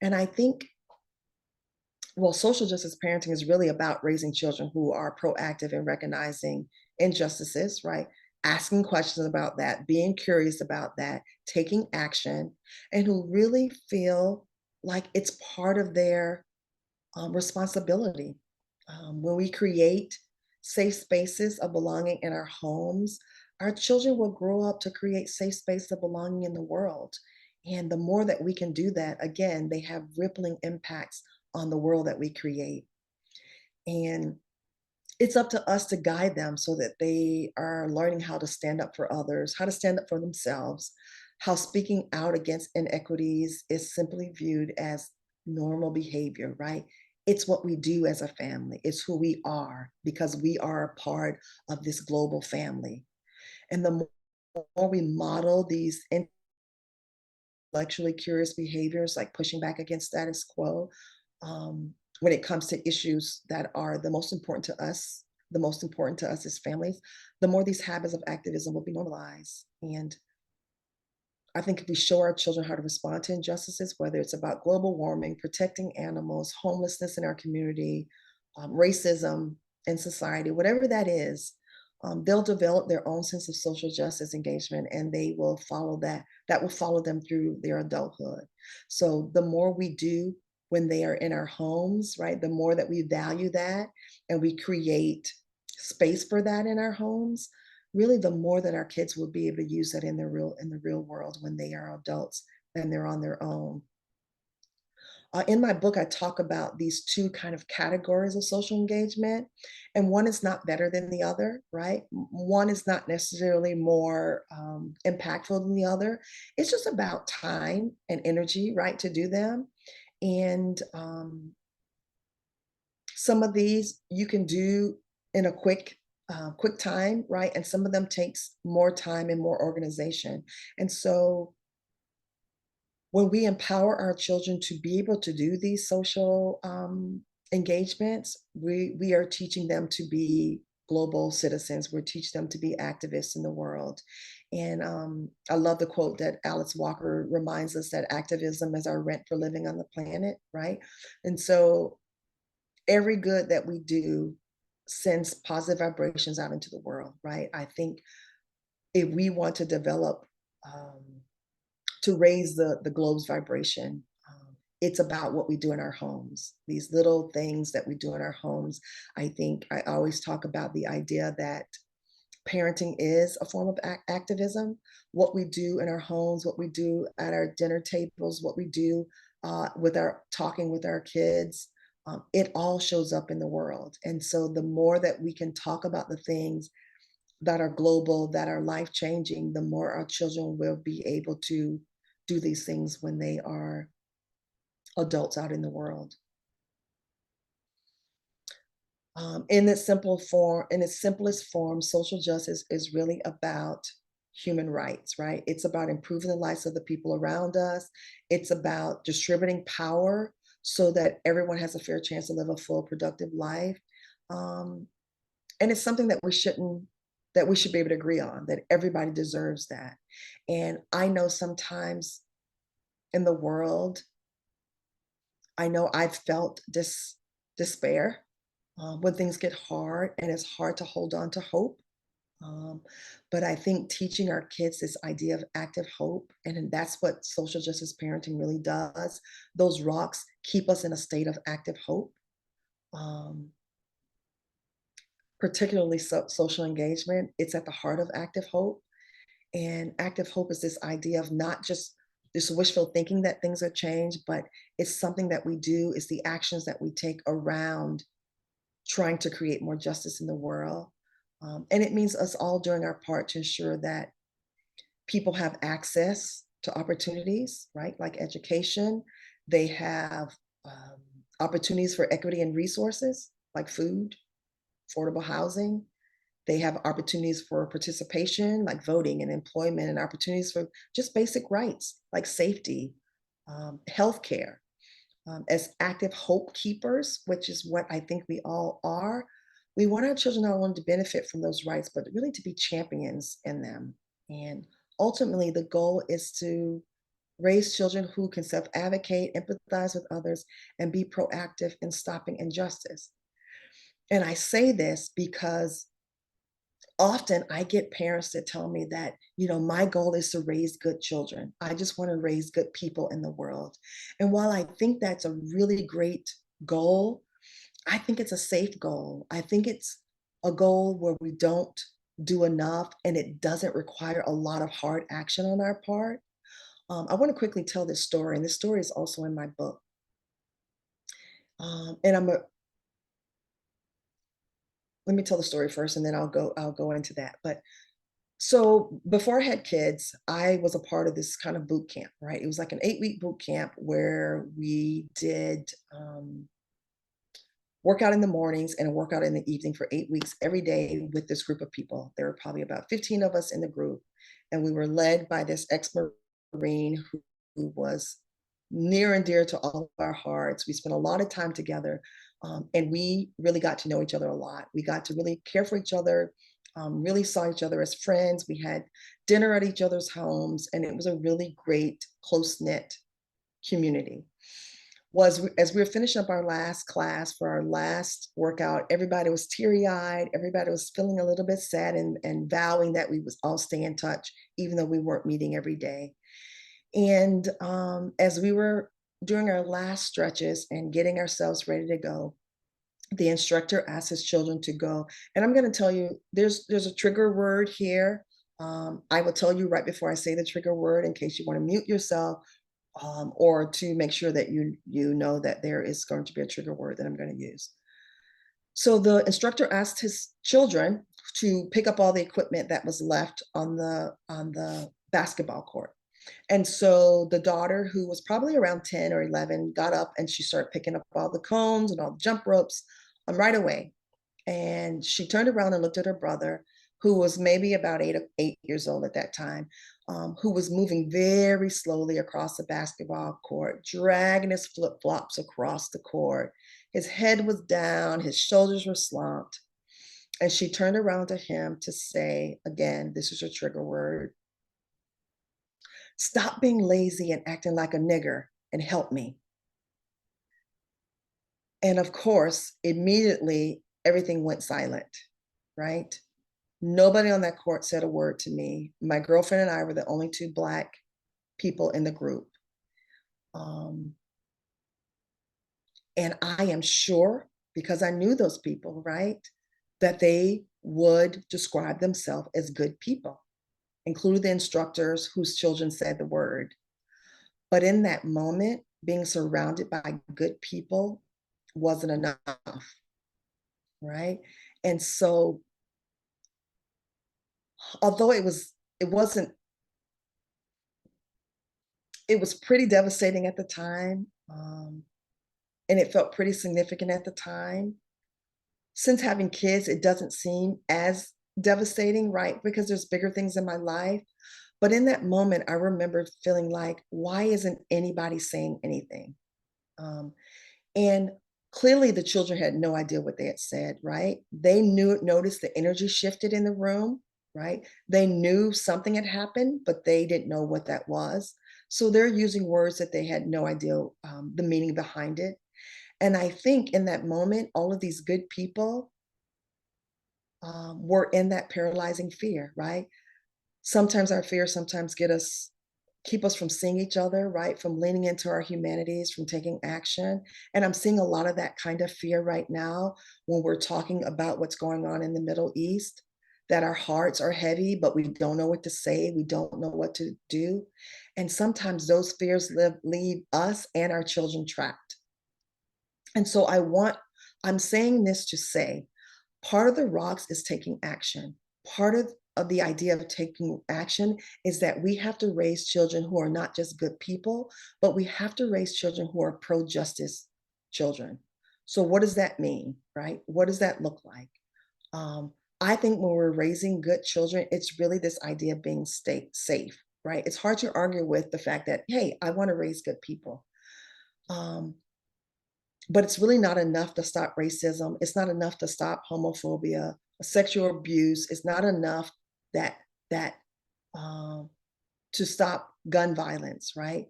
And I think, well, social justice parenting is really about raising children who are proactive in recognizing injustices, right? Asking questions about that, being curious about that, taking action, and who really feel like it's part of their responsibility. When we create safe spaces of belonging in our homes, our children will grow up to create safe space of belonging in the world. And the more that we can do that, again, they have rippling impacts on the world that we create. And it's up to us to guide them so that they are learning how to stand up for others, how to stand up for themselves, how speaking out against inequities is simply viewed as normal behavior, right? It's what we do as a family. It's who we are because we are a part of this global family. And the more we model these intellectually curious behaviors, like pushing back against status quo, when it comes to issues that are the most important to us as families, the more these habits of activism will be normalized. And I think if we show our children how to respond to injustices, whether it's about global warming, protecting animals, homelessness in our community, racism in society, whatever that is, they'll develop their own sense of social justice engagement and they will follow that. That will follow them through their adulthood. So the more we do when they are in our homes, right, the more that we value that and we create space for that in our homes, really the more that our kids will be able to use that in the real world when they are adults and they're on their own. In my book, I talk about these two kind of categories of social engagement, and one is not better than the other, right? One is not necessarily more impactful than the other. It's just about time and energy, right, to do them. And some of these you can do in a quick time, right? And some of them takes more time and more organization. And so when we empower our children to be able to do these social engagements, we are teaching them to be global citizens. We're teaching them to be activists in the world. And I love the quote that Alice Walker reminds us that activism is our rent for living on the planet, right? And so every good that we do sends positive vibrations out into the world, right? I think if we want to develop to raise the globe's vibration, it's about what we do in our homes. These little things that we do in our homes. I think I always talk about the idea that parenting is a form of activism. What we do in our homes, what we do at our dinner tables, what we do with our talking with our kids, it all shows up in the world. And so the more that we can talk about the things that are global, that are life changing, the more our children will be able to do these things when they are adults out in the world. In its simplest form, social justice is really about human rights, right? It's about improving the lives of the people around us. It's about distributing power so that everyone has a fair chance to live a full, productive life. Um, and it's something that we should be able to agree on, that everybody deserves that. And I know sometimes in the world, I know I've felt despair when things get hard and it's hard to hold on to hope. Um, but I think teaching our kids this idea of active hope, and that's what social justice parenting really does. Those rocks keep us in a state of active hope, um, particularly social engagement. It's at the heart of active hope. And active hope is this idea of not just this wishful thinking that things are changed, but it's something that we do, it's the actions that we take around trying to create more justice in the world. And it means us all doing our part to ensure that people have access to opportunities, right? Like education. They have opportunities for equity and resources, like food, affordable housing. They have opportunities for participation, like voting and employment, and opportunities for just basic rights, like safety, healthcare. As active hope keepers, which is what I think we all are, we want our children not only to benefit from those rights, but really to be champions in them. And ultimately, the goal is to raise children who can self advocate, empathize with others, and be proactive in stopping injustice. And I say this because often I get parents that tell me that, my goal is to raise good children. I just want to raise good people in the world. And while I think that's a really great goal, I think it's a safe goal. I think it's a goal where we don't do enough and it doesn't require a lot of hard action on our part. I want to quickly tell this story, and this story is also in my book. And let me tell the story first, and then I'll go into that. But so before I had kids, I was a part of this kind of boot camp, right? It was like an 8-week boot camp where we did workout in the mornings and a workout in the evening for 8 weeks every day with this group of people. There were probably about 15 of us in the group, and we were led by this ex-Marine who was near and dear to all of our hearts. We spent a lot of time together, and we really got to know each other a lot. We got to really care for each other, really saw each other as friends. We had dinner at each other's homes, and it was a really great, close-knit community. As we were finishing up our last class for our last workout, everybody was teary-eyed, everybody was feeling a little bit sad and vowing that we would all stay in touch, even though we weren't meeting every day. And as we were doing our last stretches and getting ourselves ready to go, the instructor asked his children to go. And I'm going to tell you, there's a trigger word here. I will tell you right before I say the trigger word in case you want to mute yourself, or to make sure that you know that there is going to be a trigger word that I'm going to use. So the instructor asked his children to pick up all the equipment that was left on the basketball court. And so the daughter, who was probably around 10 or 11, got up and she started picking up all the cones and all the jump ropes right away. And she turned around and looked at her brother, who was maybe about 8 years old at that time, who was moving very slowly across the basketball court, dragging his flip-flops across the court. His head was down, his shoulders were slumped. And she turned around to him to say, again, this is a trigger word, "Stop being lazy and acting like a nigger and help me." And of course, immediately everything went silent, right? Nobody on that court said a word to me. My girlfriend and I were the only two Black people in the group. And I am sure, because I knew those people, right, that they would describe themselves as good people, including the instructors whose children said the word. But in that moment, being surrounded by good people wasn't enough, right? And so, although it wasn't, it was pretty devastating at the time, and it felt pretty significant at the time. Since having kids, it doesn't seem as devastating, right? Because there's bigger things in my life. But in that moment, I remember feeling like, why isn't anybody saying anything? And clearly the children had no idea what they had said, right? They noticed the energy shifted in the room, right? They knew something had happened, but they didn't know what that was. So they're using words that they had no idea the meaning behind it. And I think in that moment, all of these good people were in that paralyzing fear, right? Sometimes our fears sometimes keep us from seeing each other, right? From leaning into our humanities, from taking action. And I'm seeing a lot of that kind of fear right now when we're talking about what's going on in the Middle East, that our hearts are heavy, but we don't know what to say. We don't know what to do. And sometimes those fears leave us and our children trapped. And so I'm saying this to say, part of the rocks is taking action. Part of the idea of taking action is that we have to raise children who are not just good people, but we have to raise children who are pro-justice children. So what does that mean, right? What does that look like? I think when we're raising good children, it's really this idea of being safe, right? It's hard to argue with the fact that, hey, I want to raise good people. But it's really not enough to stop racism. It's not enough to stop homophobia, sexual abuse. It's not enough that to stop gun violence, right?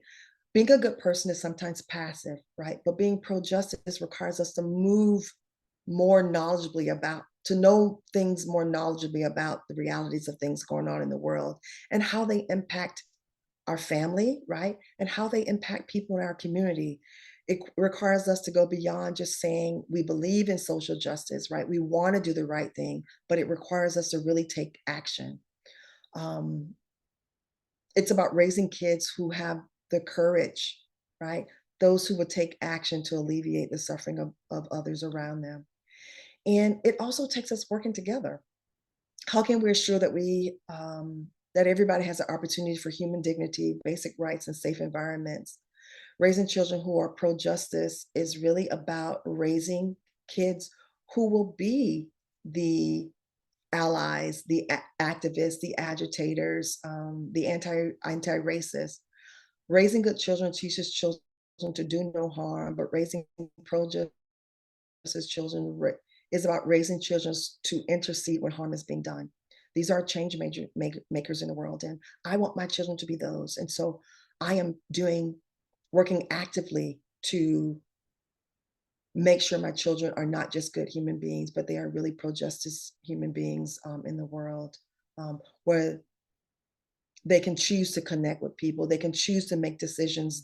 Being a good person is sometimes passive, right? But being pro-justice requires us to move more knowledgeably to know things more knowledgeably about the realities of things going on in the world and how they impact our family, right? And how they impact people in our community. It requires us to go beyond just saying we believe in social justice, right? We want to do the right thing, but it requires us to really take action. It's about raising kids who have the courage, right? Those who would take action to alleviate the suffering of others around them. And it also takes us working together. How can we assure that that everybody has an opportunity for human dignity, basic rights, and safe environments? Raising children who are pro-justice is really about raising kids who will be the allies, the activists, the agitators, the anti-racist. Raising good children teaches children to do no harm, but raising pro-justice children is about raising children to intercede when harm is being done. These are change makers in the world, and I want my children to be those. And so I am working actively to make sure my children are not just good human beings, but they are really pro-justice human beings in the world, where they can choose to connect with people. They can choose to make decisions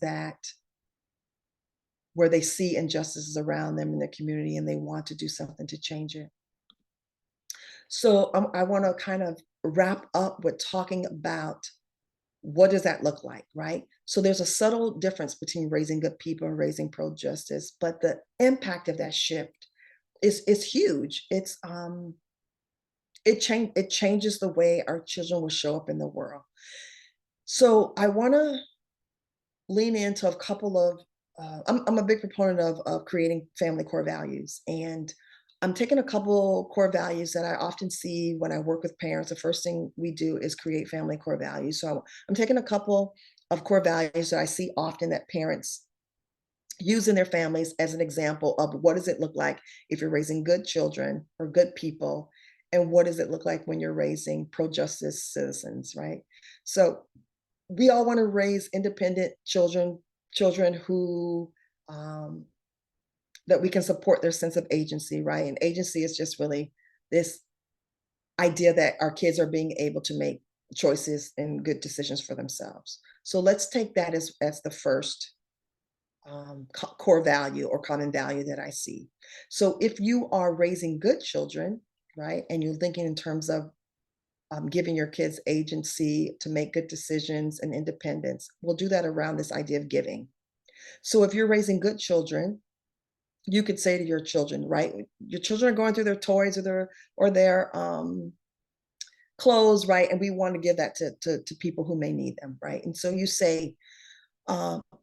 where they see injustices around them in their community and they want to do something to change it. So I want to kind of wrap up with talking about what does that look like, right? So there's a subtle difference between raising good people and raising pro-justice, but the impact of that shift is huge. It changes the way our children will show up in the world. So I want to lean into a couple of I'm a big proponent of creating family core values, and I'm taking a couple core values that I often see when I work with parents. The first thing we do is create family core values. So I'm taking a couple of core values that I see often that parents use in their families as an example of what does it look like if you're raising good children or good people, and what does it look like when you're raising pro-justice citizens, right? So we all want to raise independent children who that we can support their sense of agency, right? And agency is just really this idea that our kids are being able to make choices and good decisions for themselves. So let's take that as the first core value or common value that I see. So if you are raising good children, right, and you're thinking in terms of giving your kids agency to make good decisions and independence, we'll do that around this idea of giving. So if you're raising good children, you could say to your children, right? Your children are going through their toys or their clothes, right? And we want to give that to people who may need them, right? And so you say,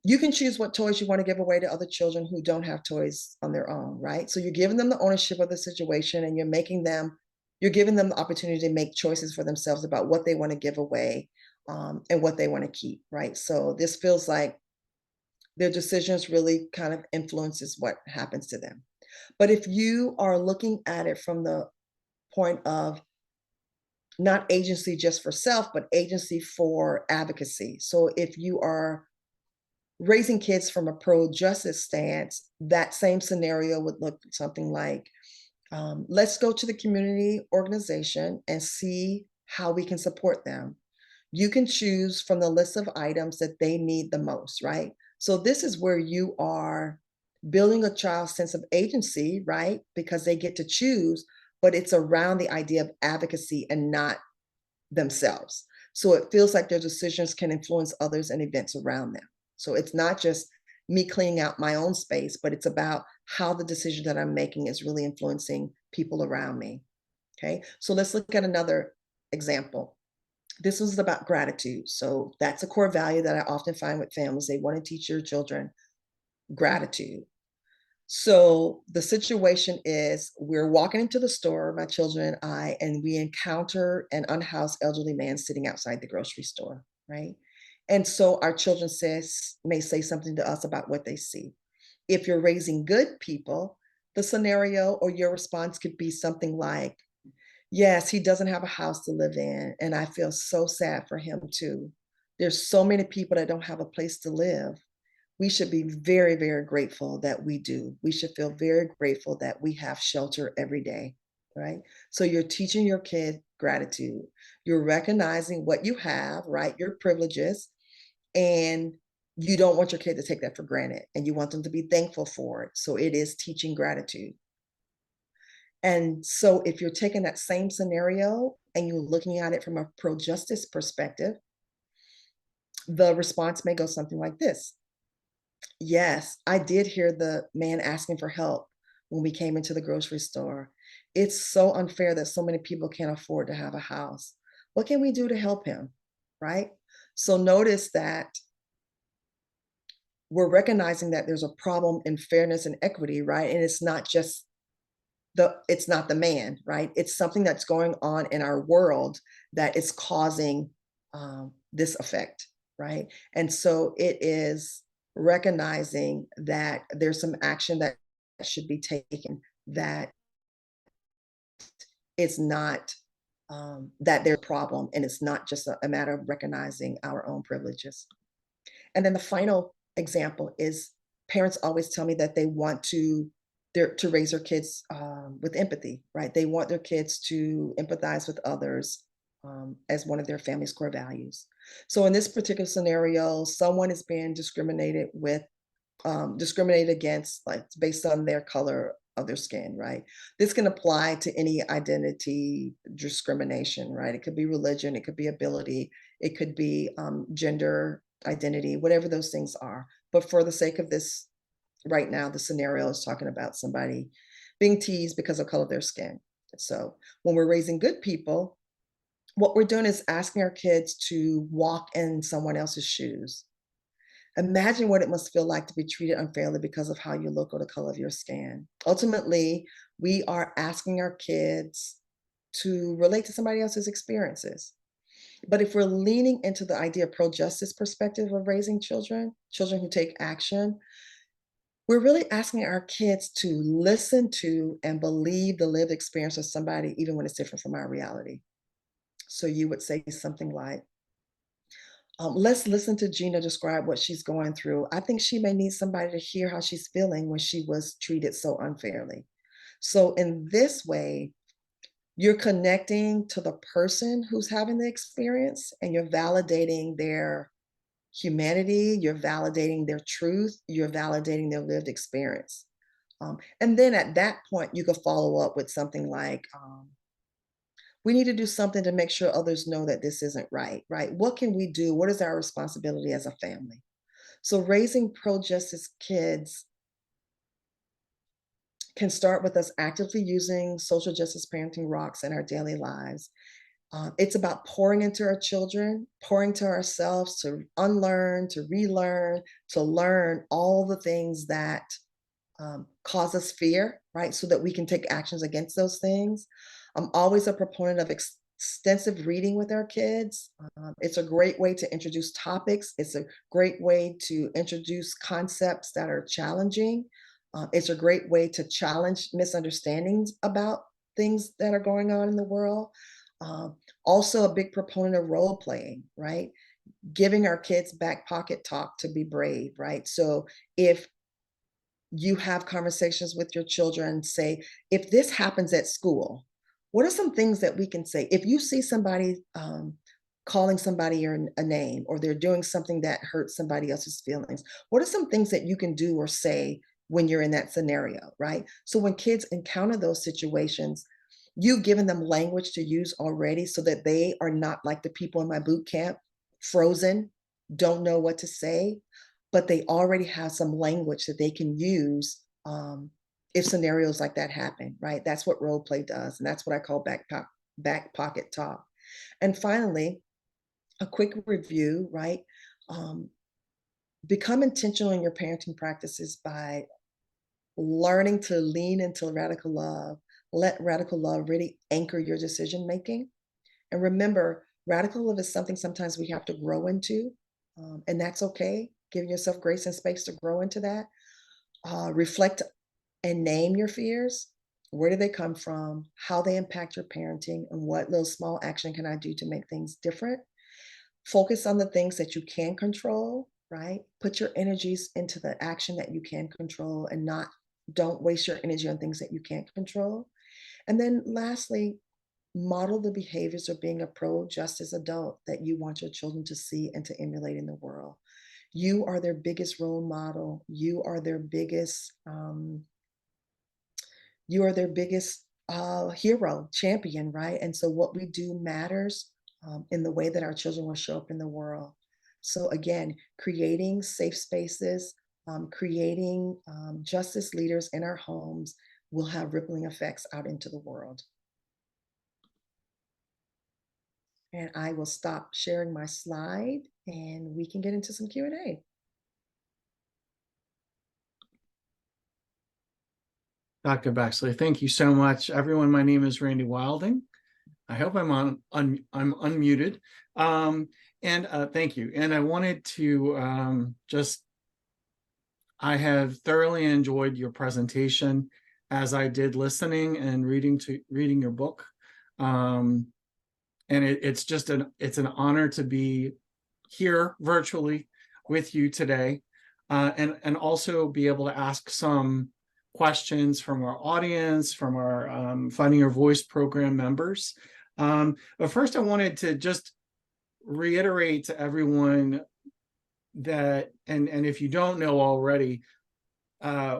you can choose what toys you want to give away to other children who don't have toys on their own, right? So you're giving them the ownership of the situation, and you're giving them the opportunity to make choices for themselves about what they want to give away and what they want to keep, right? So this feels like their decisions really kind of influences what happens to them. But if you are looking at it from the point of not agency just for self, but agency for advocacy. So if you are raising kids from a pro-justice stance, that same scenario would look something like, let's go to the community organization and see how we can support them. You can choose from the list of items that they need the most, right? So this is where you are building a child's sense of agency, right? Because they get to choose, but it's around the idea of advocacy and not themselves. So it feels like their decisions can influence others and events around them. So it's not just me cleaning out my own space, but it's about how the decision that I'm making is really influencing people around me. Okay, so let's look at another example. This was about gratitude. So that's a core value that I often find with families. They want to teach your children gratitude. So the situation is we're walking into the store, my children and I, and we encounter an unhoused elderly man sitting outside the grocery store, right? And so our children may say something to us about what they see. If you're raising good people, the scenario or your response could be something like, yes, he doesn't have a house to live in, and I feel so sad for him too. There's so many people that don't have a place to live. We should be very, very grateful that we do. We should feel very grateful that we have shelter every day, right? So you're teaching your kid gratitude. You're recognizing what you have, right? Your privileges, and you don't want your kid to take that for granted, and you want them to be thankful for it. So it is teaching gratitude. And so if you're taking that same scenario and you're looking at it from a pro-justice perspective, the response may go something like this. Yes, I did hear the man asking for help when we came into the grocery store. it's so unfair that so many people can't afford to have a house. What can we do to help him? Right? So notice that we're recognizing that there's a problem in fairness and equity, right? And it's not the man, right? It's something that's going on in our world that is causing this effect, right? And so it is recognizing that there's some action that should be taken, that it's not that there's a problem, and it's not just a matter of recognizing our own privileges. And then the final example is parents always tell me that they want to raise their kids with empathy, right? They want their kids to empathize with others as one of their family's core values. So in this particular scenario, someone is being discriminated against, like based on their color of their skin, right? This can apply to any identity discrimination, right? It could be religion, it could be ability, it could be gender identity, whatever those things are. But for the sake of this, right now, the scenario is talking about somebody being teased because of color of their skin. So when we're raising good people, what we're doing is asking our kids to walk in someone else's shoes. Imagine what it must feel like to be treated unfairly because of how you look or the color of your skin. Ultimately, we are asking our kids to relate to somebody else's experiences. But if we're leaning into the idea of pro-justice perspective of raising children, children who take action, we're really asking our kids to listen to and believe the lived experience of somebody, even when it's different from our reality. So you would say something like, let's listen to Gina describe what she's going through. I think she may need somebody to hear how she's feeling when she was treated so unfairly. So in this way, you're connecting to the person who's having the experience, and you're validating their humanity, you're validating their truth, you're validating their lived experience. And then at that point, you could follow up with something like, we need to do something to make sure others know that this isn't right, right? What can we do? What is our responsibility as a family? So raising pro-justice kids can start with us actively using social justice parenting rocks in our daily lives. It's about pouring into our children, pouring to ourselves to unlearn, to relearn, to learn all the things that cause us fear, right? So that we can take actions against those things. I'm always a proponent of extensive reading with our kids. It's a great way to introduce topics. It's a great way to introduce concepts that are challenging. It's a great way to challenge misunderstandings about things that are going on in the world. Also a big proponent of role playing, right? Giving our kids back pocket talk to be brave, right? So if you have conversations with your children, say, if this happens at school, what are some things that we can say? If you see somebody calling somebody a name, or they're doing something that hurts somebody else's feelings, what are some things that you can do or say when you're in that scenario, right? So when kids encounter those situations, you've given them language to use already, so that they are not like the people in my boot camp, frozen, don't know what to say, but they already have some language that they can use if scenarios like that happen, right? That's what role play does, and that's what I call back pocket talk. And finally, a quick review, right? Become intentional in your parenting practices by learning to lean into radical love. Let radical love really anchor your decision making. And remember, radical love is something sometimes we have to grow into, and that's okay. Give yourself grace and space to grow into that. Reflect and name your fears. Where do they come from? How they impact your parenting, and what little small action can I do to make things different? Focus on the things that you can control, right? Put your energies into the action that you can control, and don't waste your energy on things that you can't control. And then lastly, model the behaviors of being a pro-justice adult that you want your children to see and to emulate in the world. You are their biggest role model. You are their biggest hero, champion, right? And so what we do matters in the way that our children will show up in the world. So again, creating safe spaces, creating justice leaders in our homes will have rippling effects out into the world. And I will stop sharing my slide and we can get into some Q&A. Dr. Baxley, thank you so much. Everyone, my name is Randy Wilding. I hope I'm I'm unmuted. Thank you. And I wanted to I have thoroughly enjoyed your presentation, as I did listening and reading your book. And it's an honor to be here virtually with you today, and also be able to ask some questions from our audience, from our Finding Your Voice program members. But first, I wanted to just reiterate to everyone that, and if you don't know already,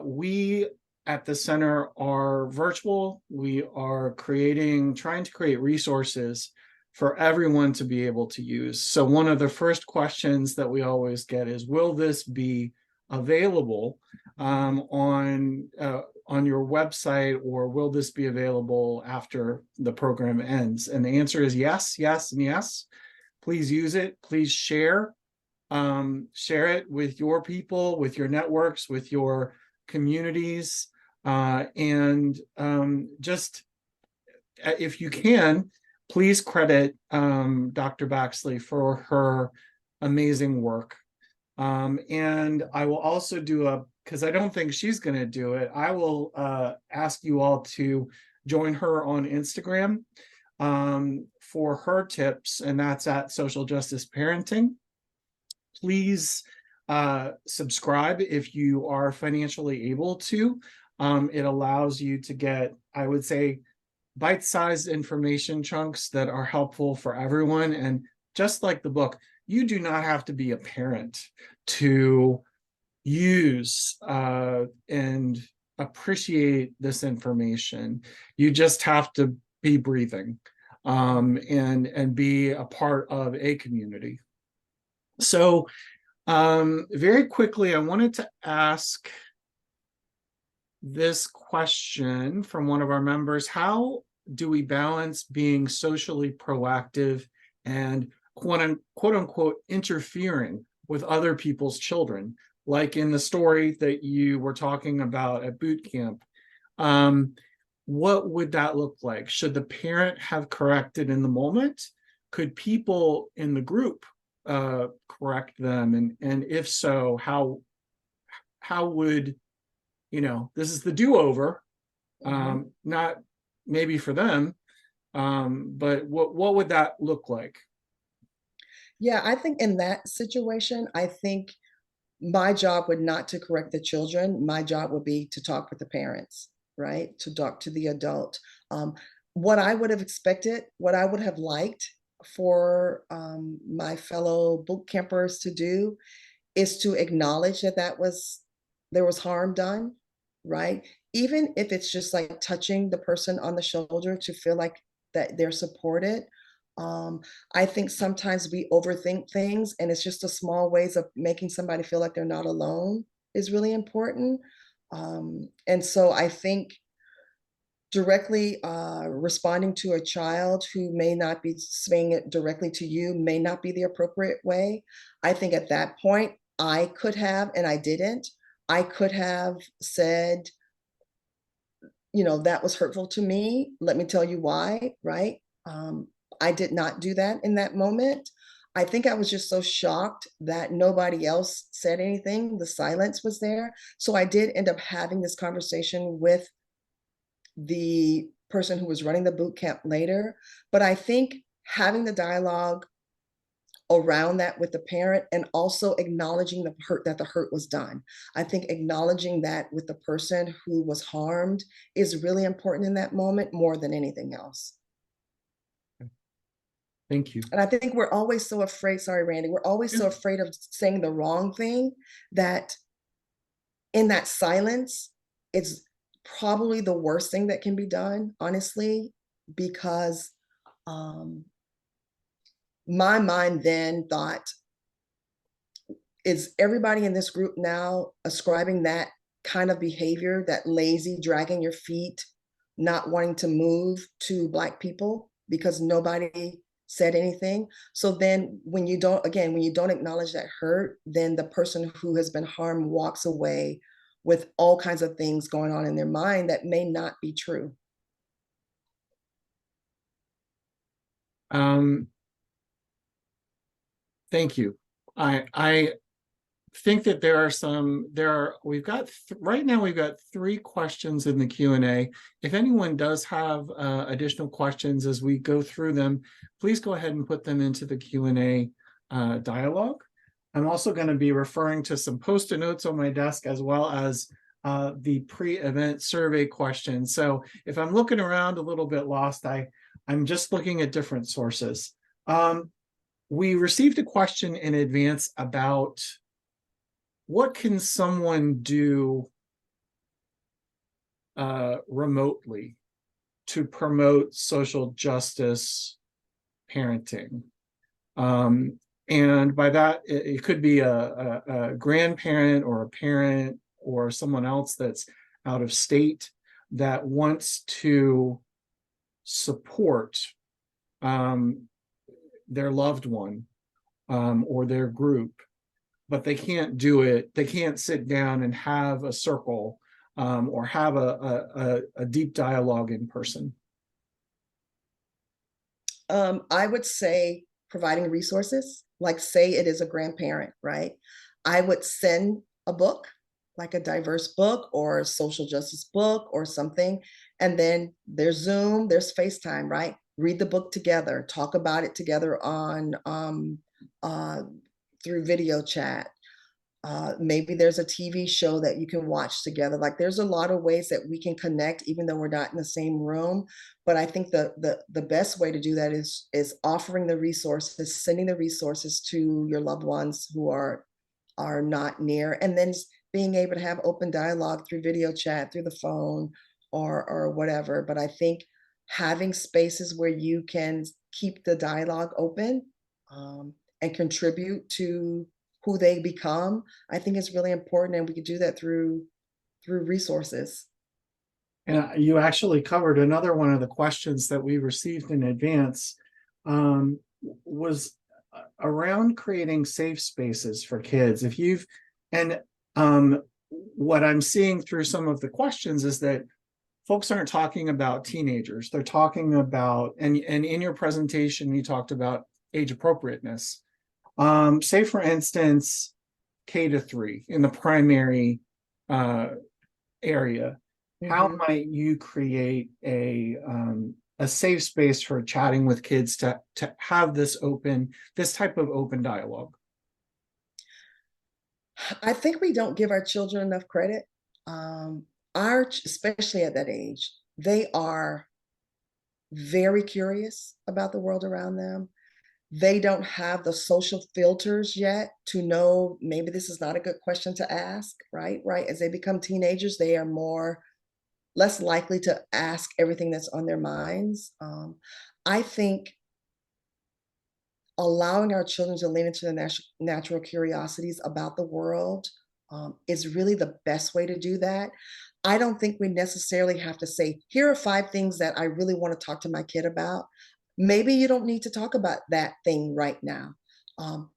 we at the center are virtual. We are trying to create resources for everyone to be able to use. So one of the first questions that we always get is, will this be available on your website, or will this be available after the program ends? And the answer is yes, yes, and yes. Please use it. Please share it with your people, with your networks, with your communities, just if you can, please credit Dr. Baxley for her amazing work. And I will also because I don't think she's going to do it, I will ask you all to join her on Instagram for her tips, and that's at Social Justice Parenting. Please subscribe if you are financially able to. It allows you to get, I would say, bite-sized information chunks that are helpful for everyone. And just like the book, you do not have to be a parent to use and appreciate this information. You just have to be breathing and be a part of a community. So very quickly, I wanted to ask this question from one of our members: how do we balance being socially proactive and quote unquote interfering with other people's children, like in the story that you were talking about at boot camp? What would that look like? Should the parent have corrected in the moment? Could people in the group correct them? And if so, how would, this is the do-over, not maybe for them, but what would that look like? Yeah, I think in that situation, I think my job would not to correct the children. My job would be to talk with the parents, right? To talk to the adult. What I would have expected, what I would have liked for my fellow boot campers to do is to acknowledge that there was harm done, right? Even if it's just like touching the person on the shoulder to feel like that they're supported. I think sometimes we overthink things, and it's just the small ways of making somebody feel like they're not alone is really important. And so I think directly responding to a child who may not be saying it directly to you may not be the appropriate way. I think at that point, I could have, and I didn't, I could have said, that was hurtful to me. Let me tell you why, right? I did not do that in that moment. I think I was just so shocked that nobody else said anything. The silence was there. So I did end up having this conversation with the person who was running the boot camp later. But I think having the dialogue around that with the parent, and also acknowledging the hurt, that the hurt was done. I think acknowledging that with the person who was harmed is really important in that moment, more than anything else. Thank you. And I think we're always so afraid, sorry, Randy, we're always so afraid of saying the wrong thing, that in that silence, it's probably the worst thing that can be done, honestly, because my mind then thought, is everybody in this group now ascribing that kind of behavior, that lazy, dragging your feet, not wanting to move to Black people because nobody said anything. So then when you don't acknowledge that hurt, then the person who has been harmed walks away with all kinds of things going on in their mind that may not be true. Thank you. I think that right now we've got 3 questions in the Q&A. If anyone does have additional questions as we go through them, please go ahead and put them into the Q&A dialogue. I'm also going to be referring to some Post-it notes on my desk, as well as the pre-event survey questions. So if I'm looking around a little bit lost, I'm just looking at different sources. We received a question in advance about what can someone do remotely to promote social justice parenting. And by that, it could be a grandparent or a parent or someone else that's out of state that wants to support their loved one or their group, but they can't do it. They can't sit down and have a circle or have a deep dialogue in person. I would say providing resources, like say it is a grandparent, right? I would send a book, like a diverse book or a social justice book or something. And then there's Zoom, there's FaceTime, right? Read the book together, talk about it together on through video chat. Maybe there's a TV show that you can watch together. Like there's a lot of ways that we can connect, even though we're not in the same room. But I think the best way to do that is offering the resources, sending the resources to your loved ones who are not near, and then being able to have open dialogue through video chat, through the phone, or whatever. But I think having spaces where you can keep the dialogue open and contribute to who they become, I think is really important, and we could do that through resources. And you actually covered another one of the questions that we received in advance, was around creating safe spaces for kids. What I'm seeing through some of the questions is that folks aren't talking about teenagers. They're talking about, and in your presentation, you talked about age appropriateness. Say for instance, K-3 in the primary area. How might you create a safe space for chatting with kids to have this type of open dialogue? I think we don't give our children enough credit. Especially at that age, they are very curious about the world around them. They don't have the social filters yet to know maybe this is not a good question to ask, right? As they become teenagers, they are less likely to ask everything that's on their minds. I think allowing our children to lean into their natural curiosities about the world is really the best way to do that. I don't think we necessarily have to say, here are 5 things that I really want to talk to my kid about. Maybe you don't need to talk about that thing right now.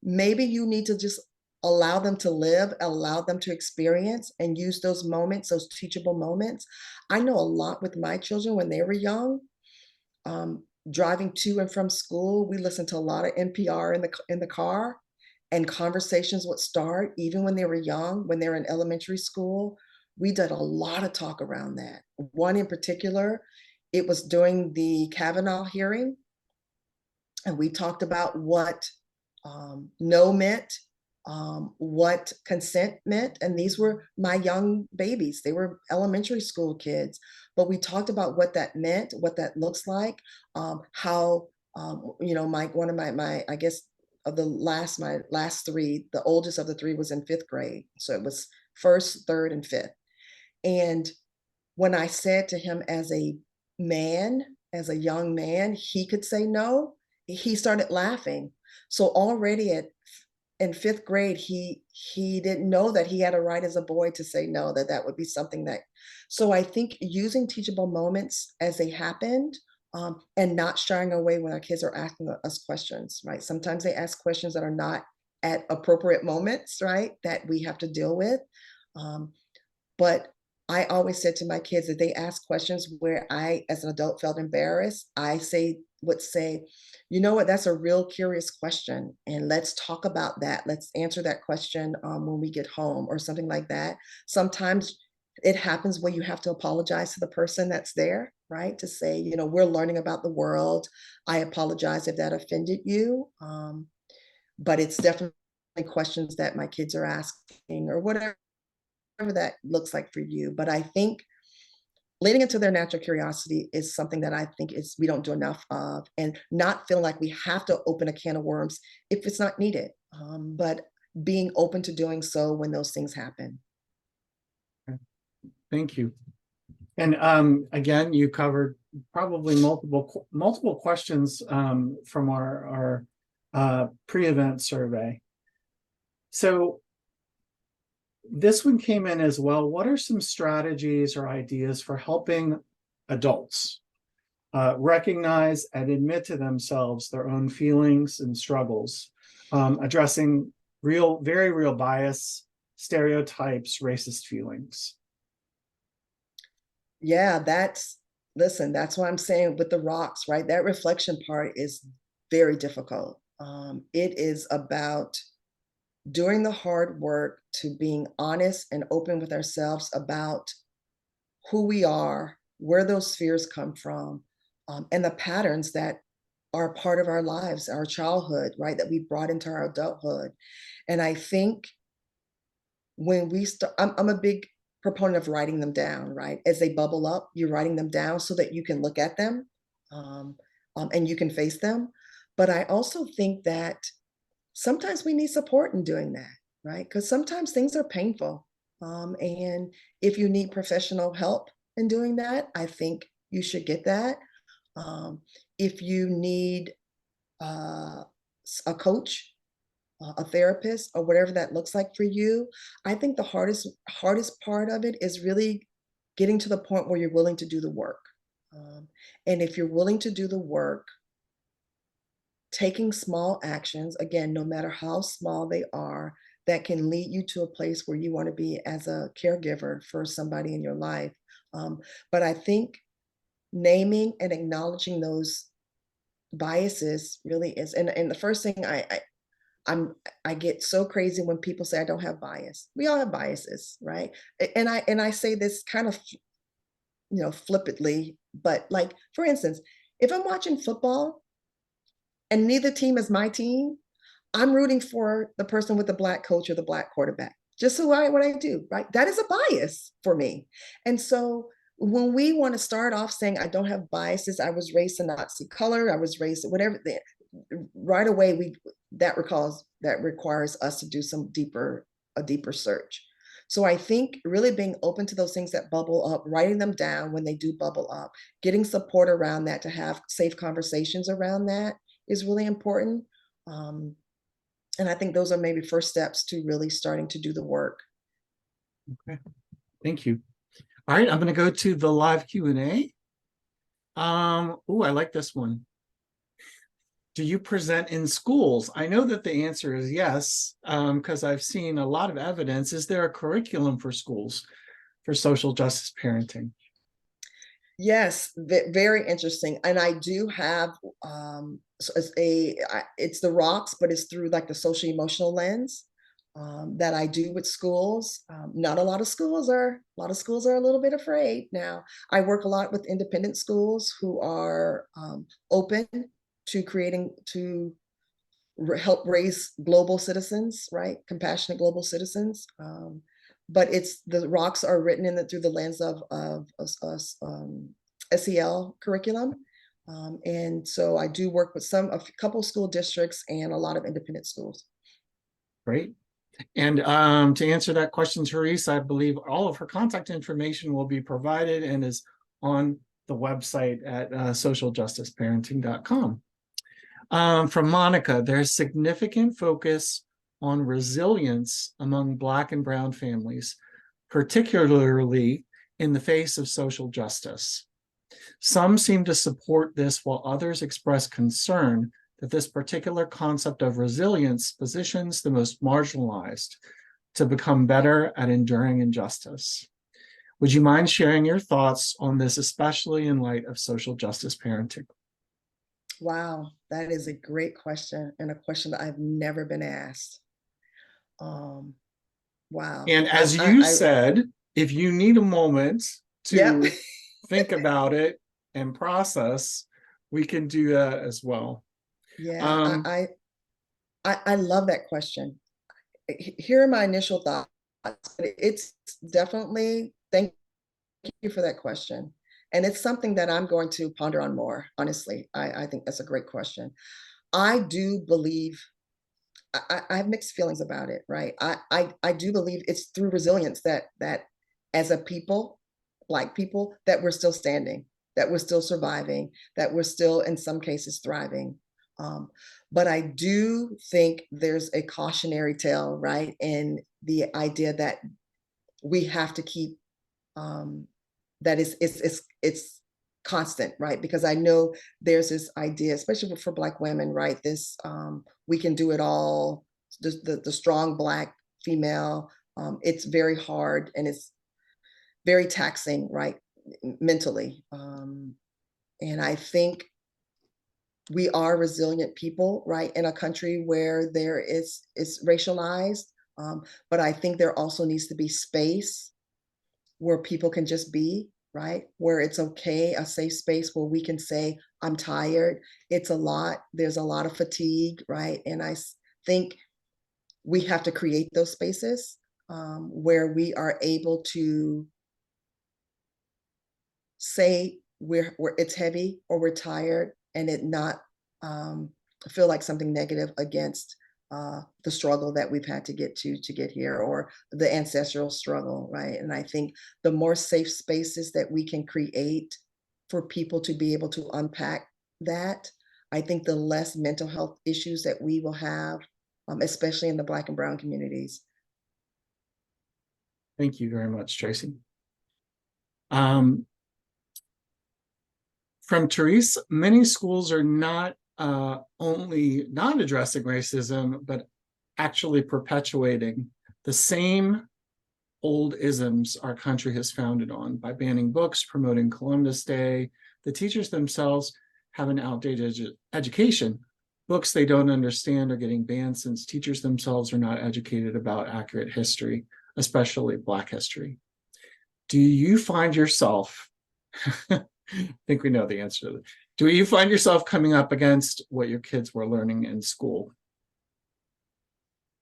Maybe you need to just allow them to live, allow them to experience, and use those moments, those teachable moments. I know a lot with my children when they were young. Driving to and from school, we listened to a lot of NPR in the car, and conversations would start even when they were young, when they were in elementary school. We did a lot of talk around that. One in particular, it was during the Kavanaugh hearing, and we talked about what no meant, what consent meant. And these were my young babies. They were elementary school kids, but we talked about what that meant, what that looks like, how, one of my, I guess, my last 3, the oldest of the 3 was in 5th grade. So it was 1st, 3rd, and 5th. And when I said to him as a young man, he could say no, he started laughing. So already at in 5th grade, he didn't know that he had a right as a boy to say no, that would be something that. So I think using teachable moments as they happened, and not shying away when our kids are asking us questions, right? Sometimes they ask questions that are not at appropriate moments, right? That we have to deal with. But I always said to my kids that they ask questions where I, as an adult, felt embarrassed. I would say, you know what, that's a real curious question. And let's talk about that. Let's answer that question when we get home or something like that. Sometimes it happens where you have to apologize to the person that's there, right? To say, you know, we're learning about the world. I apologize if that offended you. But it's definitely questions that my kids are asking or whatever that looks like for you. But I think leading into their natural curiosity is something that I think is we don't do enough of, and not feeling like we have to open a can of worms if it's not needed, but being open to doing so when those things happen. Thank you. And again, you covered probably multiple questions from our pre-event survey. So this one came in as well. What are some strategies or ideas for helping adults recognize and admit to themselves their own feelings and struggles, addressing very real bias, stereotypes, racist feelings? Yeah, listen, that's what I'm saying with the rocks, right? That reflection part is very difficult. It is about doing the hard work to being honest and open with ourselves about who we are, where those fears come from, and the patterns that are part of our lives, our childhood, right, that we brought into our adulthood. And I think when we start, I'm a big proponent of writing them down, right? As they bubble up, you're writing them down so that you can look at them and you can face them. But I also think that sometimes we need support in doing that, right? Because sometimes things are painful. And if you need professional help in doing that, I think you should get that. If you need a coach, a therapist, or whatever that looks like for you, I think the hardest part of it is really getting to the point where you're willing to do the work. And if you're willing to do the work, taking small actions, again, no matter how small they are, that can lead you to a place where you want to be as a caregiver for somebody in your life. But I think naming and acknowledging those biases really is, and the first thing I get so crazy when people say I don't have bias. We all have biases, right? And I say this kind of, you know, flippantly, but like, for instance, if I'm watching football and neither team is my team, I'm rooting for the person with the black coach or the black quarterback. Just so what I do, right? That is a bias for me. And so when we want to start off saying I don't have biases, I was raised to not see color, I was raised whatever, right away that requires us to do a deeper search. So I think really being open to those things that bubble up, writing them down when they do bubble up, getting support around that, to have safe conversations around that is really important. And I think those are maybe first steps to really starting to do the work. Okay, thank you. All right, I'm going to go to the live Q&A. I like this one. Do you present in schools? I know that the answer is yes, because I've seen a lot of evidence. Is there a curriculum for schools for social justice parenting? Yes, very interesting. And I do have it's the rocks, but it's through like the social emotional lens that I do with schools. Not a lot of schools are a little bit afraid now. I work a lot with independent schools who are open to help raise global citizens, right? Compassionate global citizens. But the rocks are written through the lens of SEL curriculum. And so I do work with a couple school districts and a lot of independent schools. Great. And to answer that question, Therese, I believe all of her contact information will be provided and is on the website at socialjusticeparenting.com. From Monica, there's significant focus on resilience among Black and Brown families, particularly in the face of social justice. Some seem to support this, while others express concern that this particular concept of resilience positions the most marginalized to become better at enduring injustice. Would you mind sharing your thoughts on this, especially in light of social justice parenting? Wow, that is a great question, and a question that I've never been asked. Wow. And as you said, if you need a moment Yep. to think about it and process, we can do that as well. Yeah, I love that question. Here are my initial thoughts. It's definitely, thank you for that question. And it's something that I'm going to ponder on more, honestly. I think that's a great question. I do believe, I have mixed feelings about it, right? I do believe it's through resilience that as a people, Black people, that we're still standing, that we're still surviving, that we're still in some cases thriving. But I do think there's a cautionary tale, right? In the idea that we have to keep that it's constant, right? Because I know there's this idea, especially for Black women, right? This we can do it all. The strong Black female. It's very hard and it's very taxing, right? Mentally. And I think we are resilient people, right? In a country where it's racialized. But I think there also needs to be space where people can just be, right? Where it's okay, a safe space where we can say, I'm tired. It's a lot. There's a lot of fatigue, right? And I think we have to create those spaces where we are able to say we're it's heavy or we're tired, and it not feel like something negative against the struggle that we've had to get here, or the ancestral struggle, right? And I think the more safe spaces that we can create for people to be able to unpack that, I think the less mental health issues that we will have, especially in the Black and Brown communities. Thank you very much, Tracy. From Therese, many schools are not only not addressing racism, but actually perpetuating the same old isms our country has founded on by banning books, promoting Columbus Day. The teachers themselves have an outdated education. Books they don't understand are getting banned since teachers themselves are not educated about accurate history, especially Black history. Do you find yourself I think we know the answer to that. Do you find yourself coming up against what your kids were learning in school?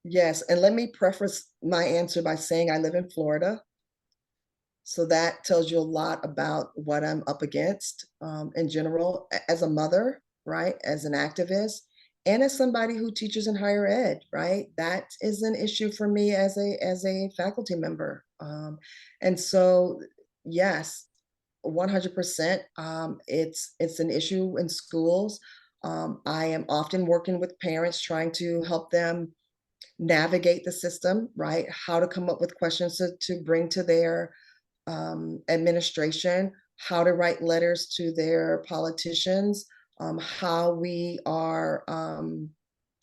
Yes, and let me preface my answer by saying I live in Florida. So that tells you a lot about what I'm up against in general, as a mother, right? As an activist, and as somebody who teaches in higher ed, right? That is an issue for me as a faculty member. And so, yes, 100%. It's an issue in schools. I am often working with parents trying to help them navigate the system, right? How to come up with questions to bring to their administration, how to write letters to their politicians, how we are,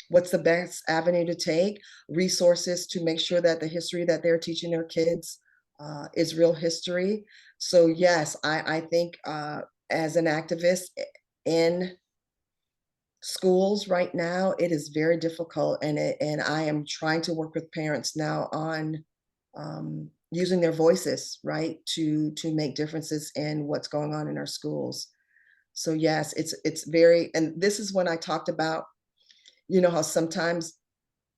what's the best avenue to take, resources to make sure that the history that they're teaching their kids is real history. So yes, I think as an activist in schools right now, it is very difficult, and I am trying to work with parents now on using their voices, right, to make differences in what's going on in our schools. So yes, it's very, and this is when I talked about, how sometimes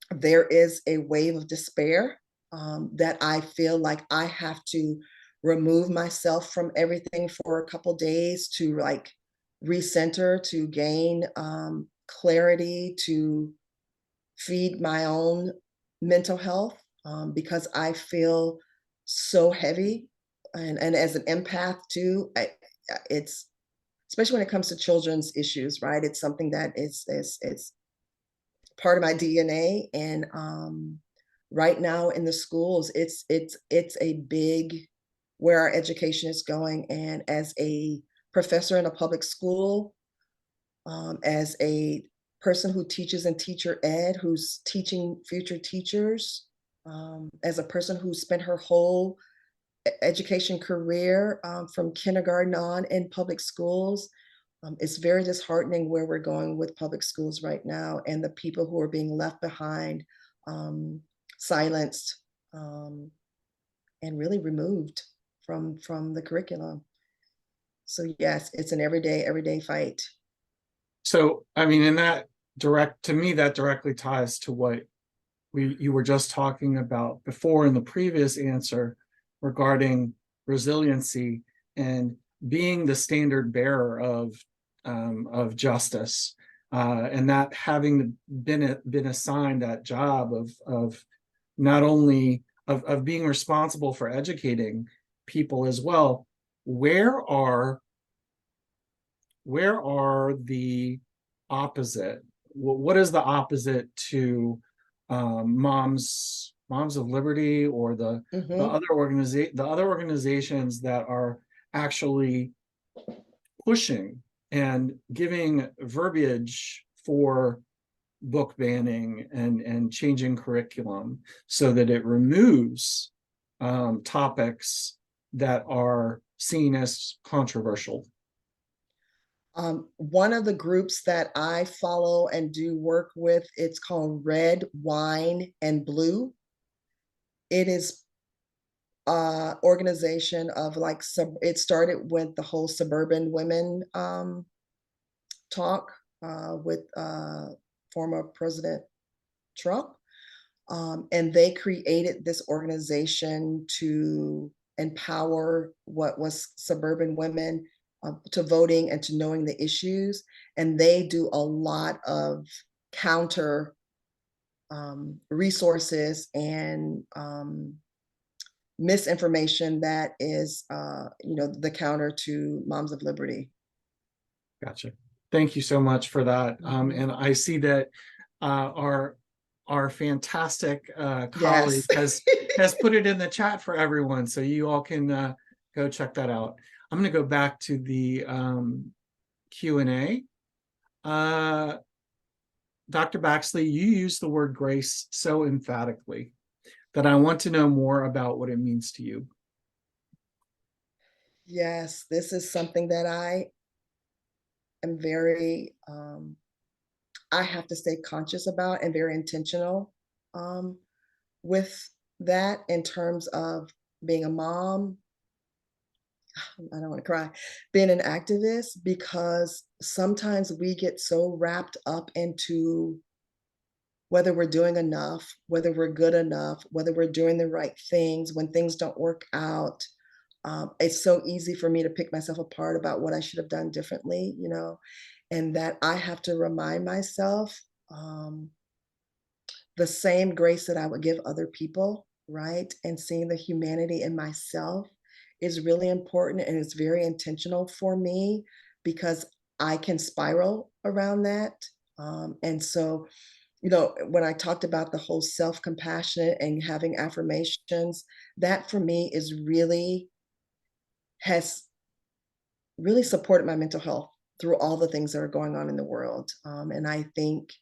there is a wave of despair that I feel like I have to remove myself from everything for a couple days to like recenter, to gain clarity, to feed my own mental health, because I feel so heavy. And as an empath too, it's, especially when it comes to children's issues, right? It's something that it's part of my DNA. And right now in the schools, it's a big where our education is going. And as a professor in a public school, as a person who teaches in teacher ed, who's teaching future teachers, as a person who spent her whole education career from kindergarten on in public schools, it's very disheartening where we're going with public schools right now, and the people who are being left behind, silenced, and really removed from the curriculum. So yes, it's an everyday fight. So, I mean, in that to me, that directly ties to what you were just talking about before in the previous answer regarding resiliency and being the standard bearer of justice, and that having been assigned that job of not only of being responsible for educating people as well. Where are the opposite? What is the opposite to moms of liberty, or the other organizations that are actually pushing and giving verbiage for book banning and changing curriculum so that it removes topics that are seen as controversial? One of the groups that I follow and do work with, it's called Red, Wine, and Blue. It is organization of like it started with the whole suburban women talk with former President Trump, and they created this organization to empower what was suburban women to voting and to knowing the issues. And they do a lot of counter resources and misinformation that is, the counter to Moms of Liberty. Gotcha. Thank you so much for that. And I see that our fantastic colleague Yes. has put it in the chat for everyone, so you all can go check that out. I'm going to go back to the Q&A. Dr. Baxley, you used the word grace so emphatically that I want to know more about what it means to you. Yes, this is something that I am very, I have to stay conscious about and very intentional with that in terms of being a mom. I don't want to cry, being an activist, because sometimes we get so wrapped up into whether we're doing enough, whether we're good enough, whether we're doing the right things. When things don't work out, it's so easy for me to pick myself apart about what I should have done differently, and that I have to remind myself the same grace that I would give other people, right? And seeing the humanity in myself is really important, and it's very intentional for me because I can spiral around that. And so, when I talked about the whole self-compassion and having affirmations, that for me has really supported my mental health through all the things that are going on in the world. And I think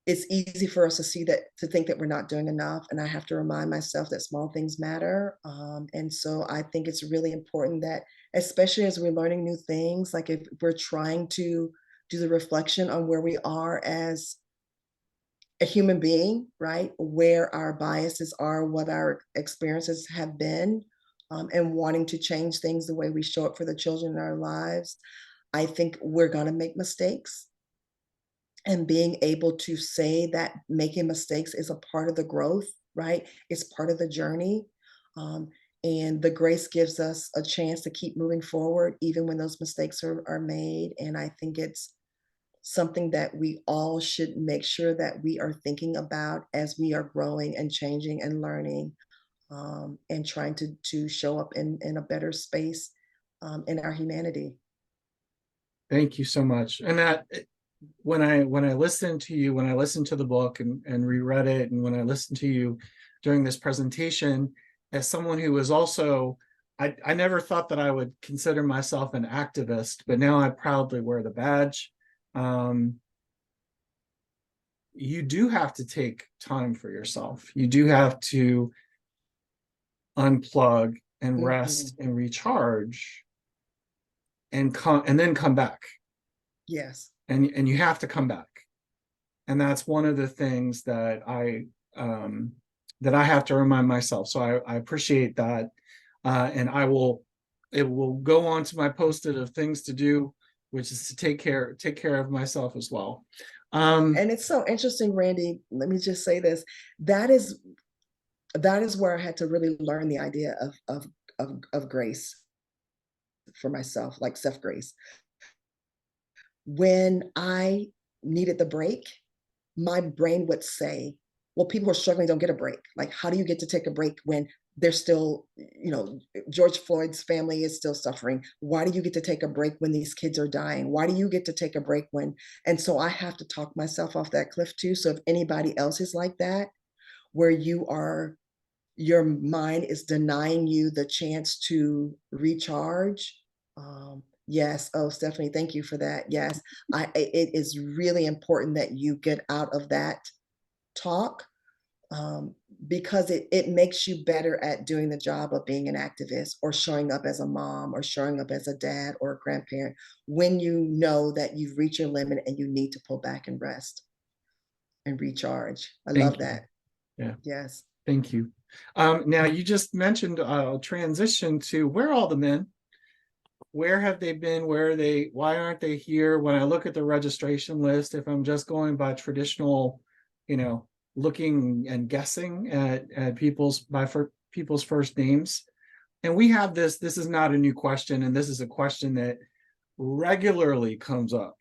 it's easy for us to think that we're not doing enough. And I have to remind myself that small things matter. And so I think it's really important that, especially as we're learning new things, like if we're trying to do the reflection on where we are as a human being, right? Where our biases are, what our experiences have been, and wanting to change things the way we show up for the children in our lives. I think we're going to make mistakes. And being able to say that making mistakes is a part of the growth, right? It's part of the journey. And the grace gives us a chance to keep moving forward, even when those mistakes are made. And I think it's something that we all should make sure that we are thinking about as we are growing and changing and learning, and trying to show up in a better space in our humanity. Thank you so much. And when I listened to you, when I listened to the book and reread it, and when I listened to you during this presentation, as someone who was also, I never thought that I would consider myself an activist, but now I proudly wear the badge. You do have to take time for yourself. You do have to unplug and rest and recharge and then come back. Yes. And you have to come back. And that's one of the things that I have to remind myself. So I appreciate that. And it will go on to my post-it of things to do, which is to take care of myself as well. And it's so interesting, Randy. Let me just say this. That is where I had to really learn the idea of grace for myself, like self-grace. When I needed the break, my brain would say, well, people who are struggling don't get a break. Like, how do you get to take a break when they're still, George Floyd's family is still suffering? Why do you get to take a break when these kids are dying? Why do you get to take a break when? And so I have to talk myself off that cliff too. So if anybody else is like that, where your mind is denying you the chance to recharge. Yes. Oh, Stephanie, thank you for that. Yes. It is really important that you get out of that talk, because it makes you better at doing the job of being an activist or showing up as a mom or showing up as a dad or a grandparent when you know that you've reached your limit and you need to pull back and rest and recharge. I love that. Yeah. Yes. Thank you. Now you just mentioned transition to where are all the men? Where have they been? Where are they? Why aren't they here? When I look at the registration list, if I'm just going by traditional, looking and guessing at people's first names, and we have this is not a new question, and this is a question that regularly comes up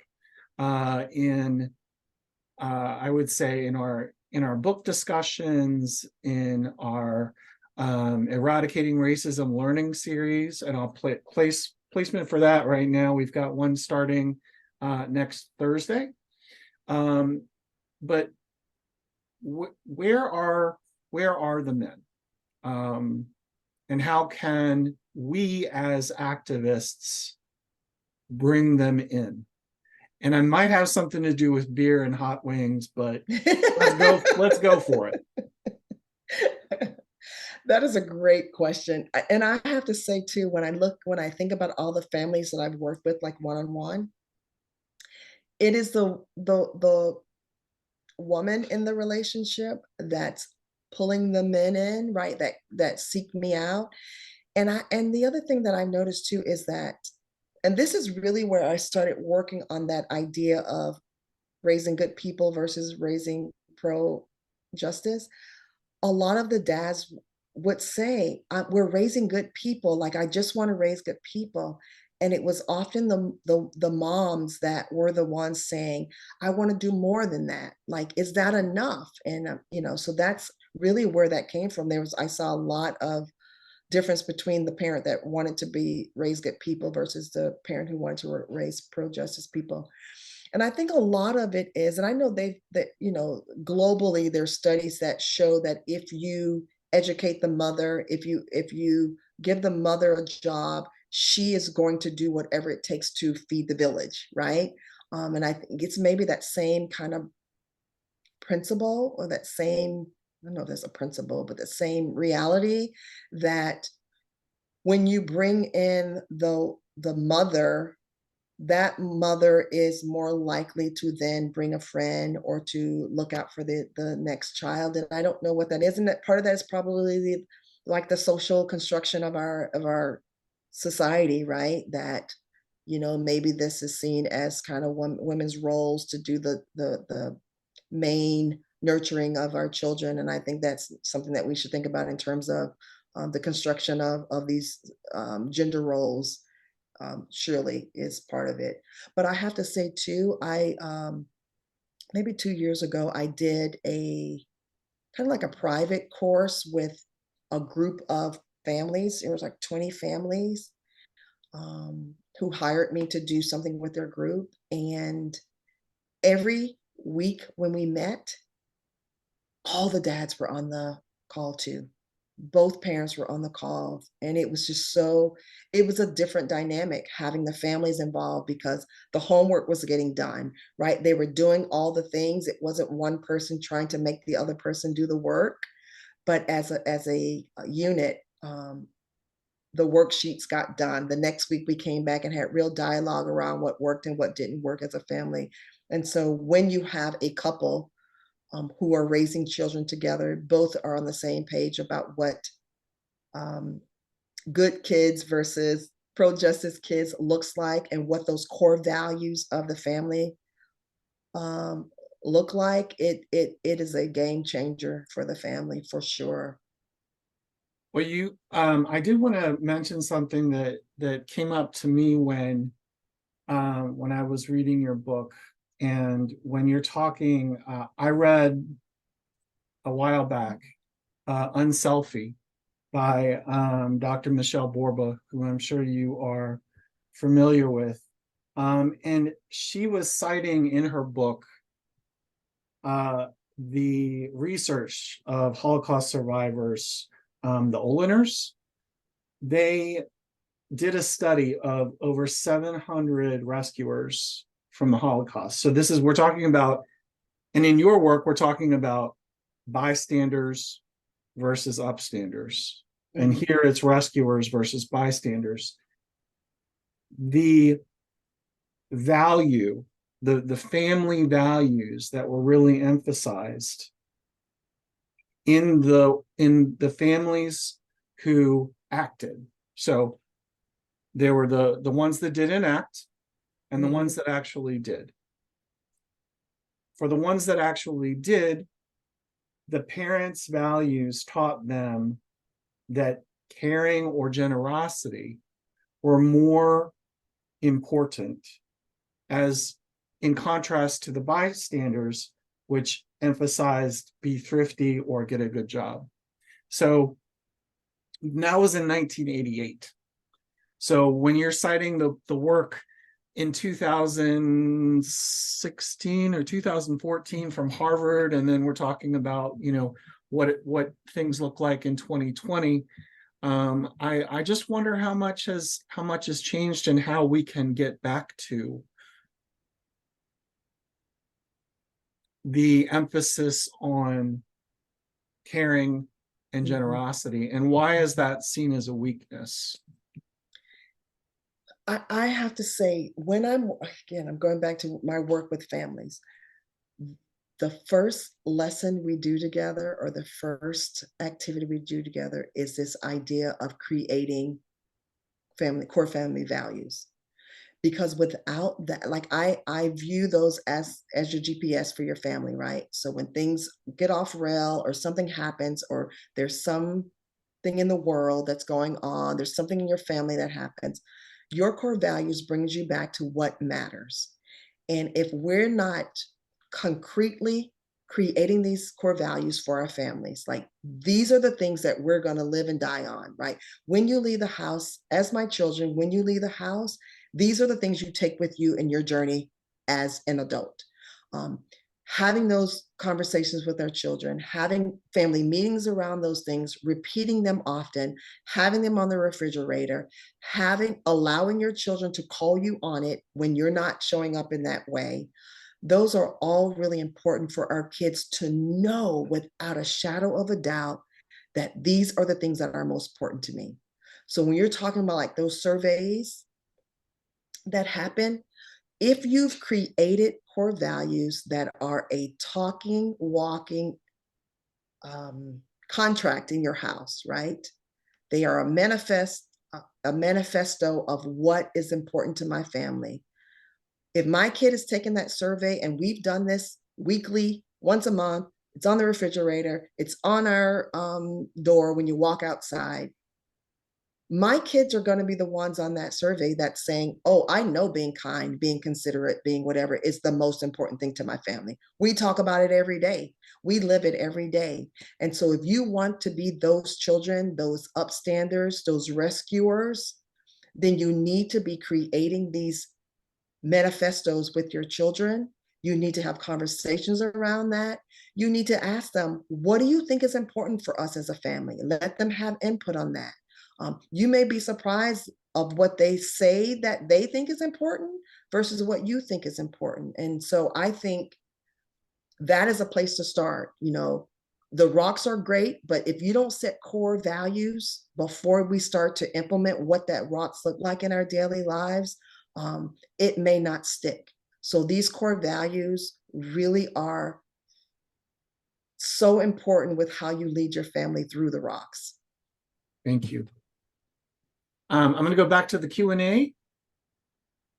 in I would say in our book discussions, in our eradicating racism learning series, and I'll placement for that right now. We've got one starting next Thursday. But where are the men? And how can we as activists bring them in? And I might have something to do with beer and hot wings, but let's go for it. That is a great question. And I have to say too, when I think about all the families that I've worked with, like one-on-one, it is the woman in the relationship that's pulling the men in, right? That seek me out. And the other thing that I've noticed too is that, and this is really where I started working on that idea of raising good people versus raising pro justice. A lot of the dads would say, we're raising good people. Like, I just want to raise good people. And it was often the moms that were the ones saying, I want to do more than that. Like, is that enough? And, so that's really where that came from. I saw a lot of difference between the parent that wanted to raise good people versus the parent who wanted to raise pro-justice people. And I think a lot of it is, and I know globally there's studies that show that if you educate the mother, if you give the mother a job, she is going to do whatever it takes to feed the village, right? And I think it's maybe that same kind of principle, or that same, I don't know if there's a principle, but the same reality that when you bring in the mother, that mother is more likely to then bring a friend or to look out for the next child. And I don't know what that is. And that part of that is probably the social construction of our society, right? That, maybe this is seen as kind of women's roles to do the main nurturing of our children. And I think that's something that we should think about in terms of the construction of these gender roles. Surely is part of it. But I have to say too, I maybe 2 years ago, I did a kind of like a private course with a group of families. It was like 20 families who hired me to do something with their group. And every week when we met, all the dads were on the call too. Both parents were on the call, and it was just it was a different dynamic having the families involved because the homework was getting done, right? They were doing all the things. It wasn't one person trying to make the other person do the work, but as a unit, the worksheets got done. The next week we came back and had real dialogue around what worked and what didn't work as a family. And so when you have a couple who are raising children together, both are on the same page about what good kids versus pro-justice kids looks like and what those core values of the family look like, it is a game changer for the family for sure. Well, I did want to mention something that came up to me when I was reading your book, and when you're talking, I read a while back, Unselfie by Dr. Michelle Borba, who I'm sure you are familiar with. And she was citing in her book the research of Holocaust survivors, the Oleners. They did a study of over 700 rescuers from the Holocaust. So we're talking about, and in your work, we're talking about bystanders versus upstanders. And here it's rescuers versus bystanders. The value, the family values that were really emphasized in the families who acted. So there were the ones that didn't act and the ones that actually did. For the ones that actually did, the parents' values taught them that caring or generosity were more important, as in contrast to the bystanders, which emphasized be thrifty or get a good job. So that was in 1988. So when you're citing the work in 2016 or 2014 from Harvard, and then we're talking about, what things look like in 2020, I just wonder how much has changed and how we can get back to the emphasis on caring and generosity, and why is that seen as a weakness? I have to say, when I'm going back to my work with families, the first lesson we do together, or the first activity we do together, is this idea of creating core family values. Because without that, like I view those as your GPS for your family, right? So when things get off rail or something happens, or there's something in the world that's going on, there's something in your family that happens, your core values brings you back to what matters. And if we're not concretely creating these core values for our families, like these are the things that we're going to live and die on, right? When you leave the house, as my children, when you leave the house, these are the things you take with you in your journey as an adult. Having those conversations with our children, having family meetings around those things, repeating them often, having them on the refrigerator, allowing your children to call you on it when you're not showing up in that way. Those are all really important for our kids to know without a shadow of a doubt that these are the things that are most important to me. So when you're talking about like those surveys that happen, if you've created core values that are a talking, walking contract in your house, right? They are a manifesto of what is important to my family. If my kid is taking that survey, and we've done this weekly, once a month, it's on the refrigerator, it's on our door when you walk outside, my kids are going to be the ones on that survey that's saying, oh, I know being kind, being considerate, being whatever is the most important thing to my family. We talk about it every day. We live it every day. And so if you want to be those children, those upstanders, those rescuers, then you need to be creating these manifestos with your children You need to have conversations around that. You need to ask them, what do you think is important for us as a family? Let them have input on that. You may be surprised of what they say that they think is important versus what you think is important. And so I think that is a place to start. You know, the rocks are great, but if you don't set core values before we start to implement what that rocks look like in our daily lives, it may not stick. So these core values really are so important with how you lead your family through the rocks. Thank you. I'm going to go back to the Q&A.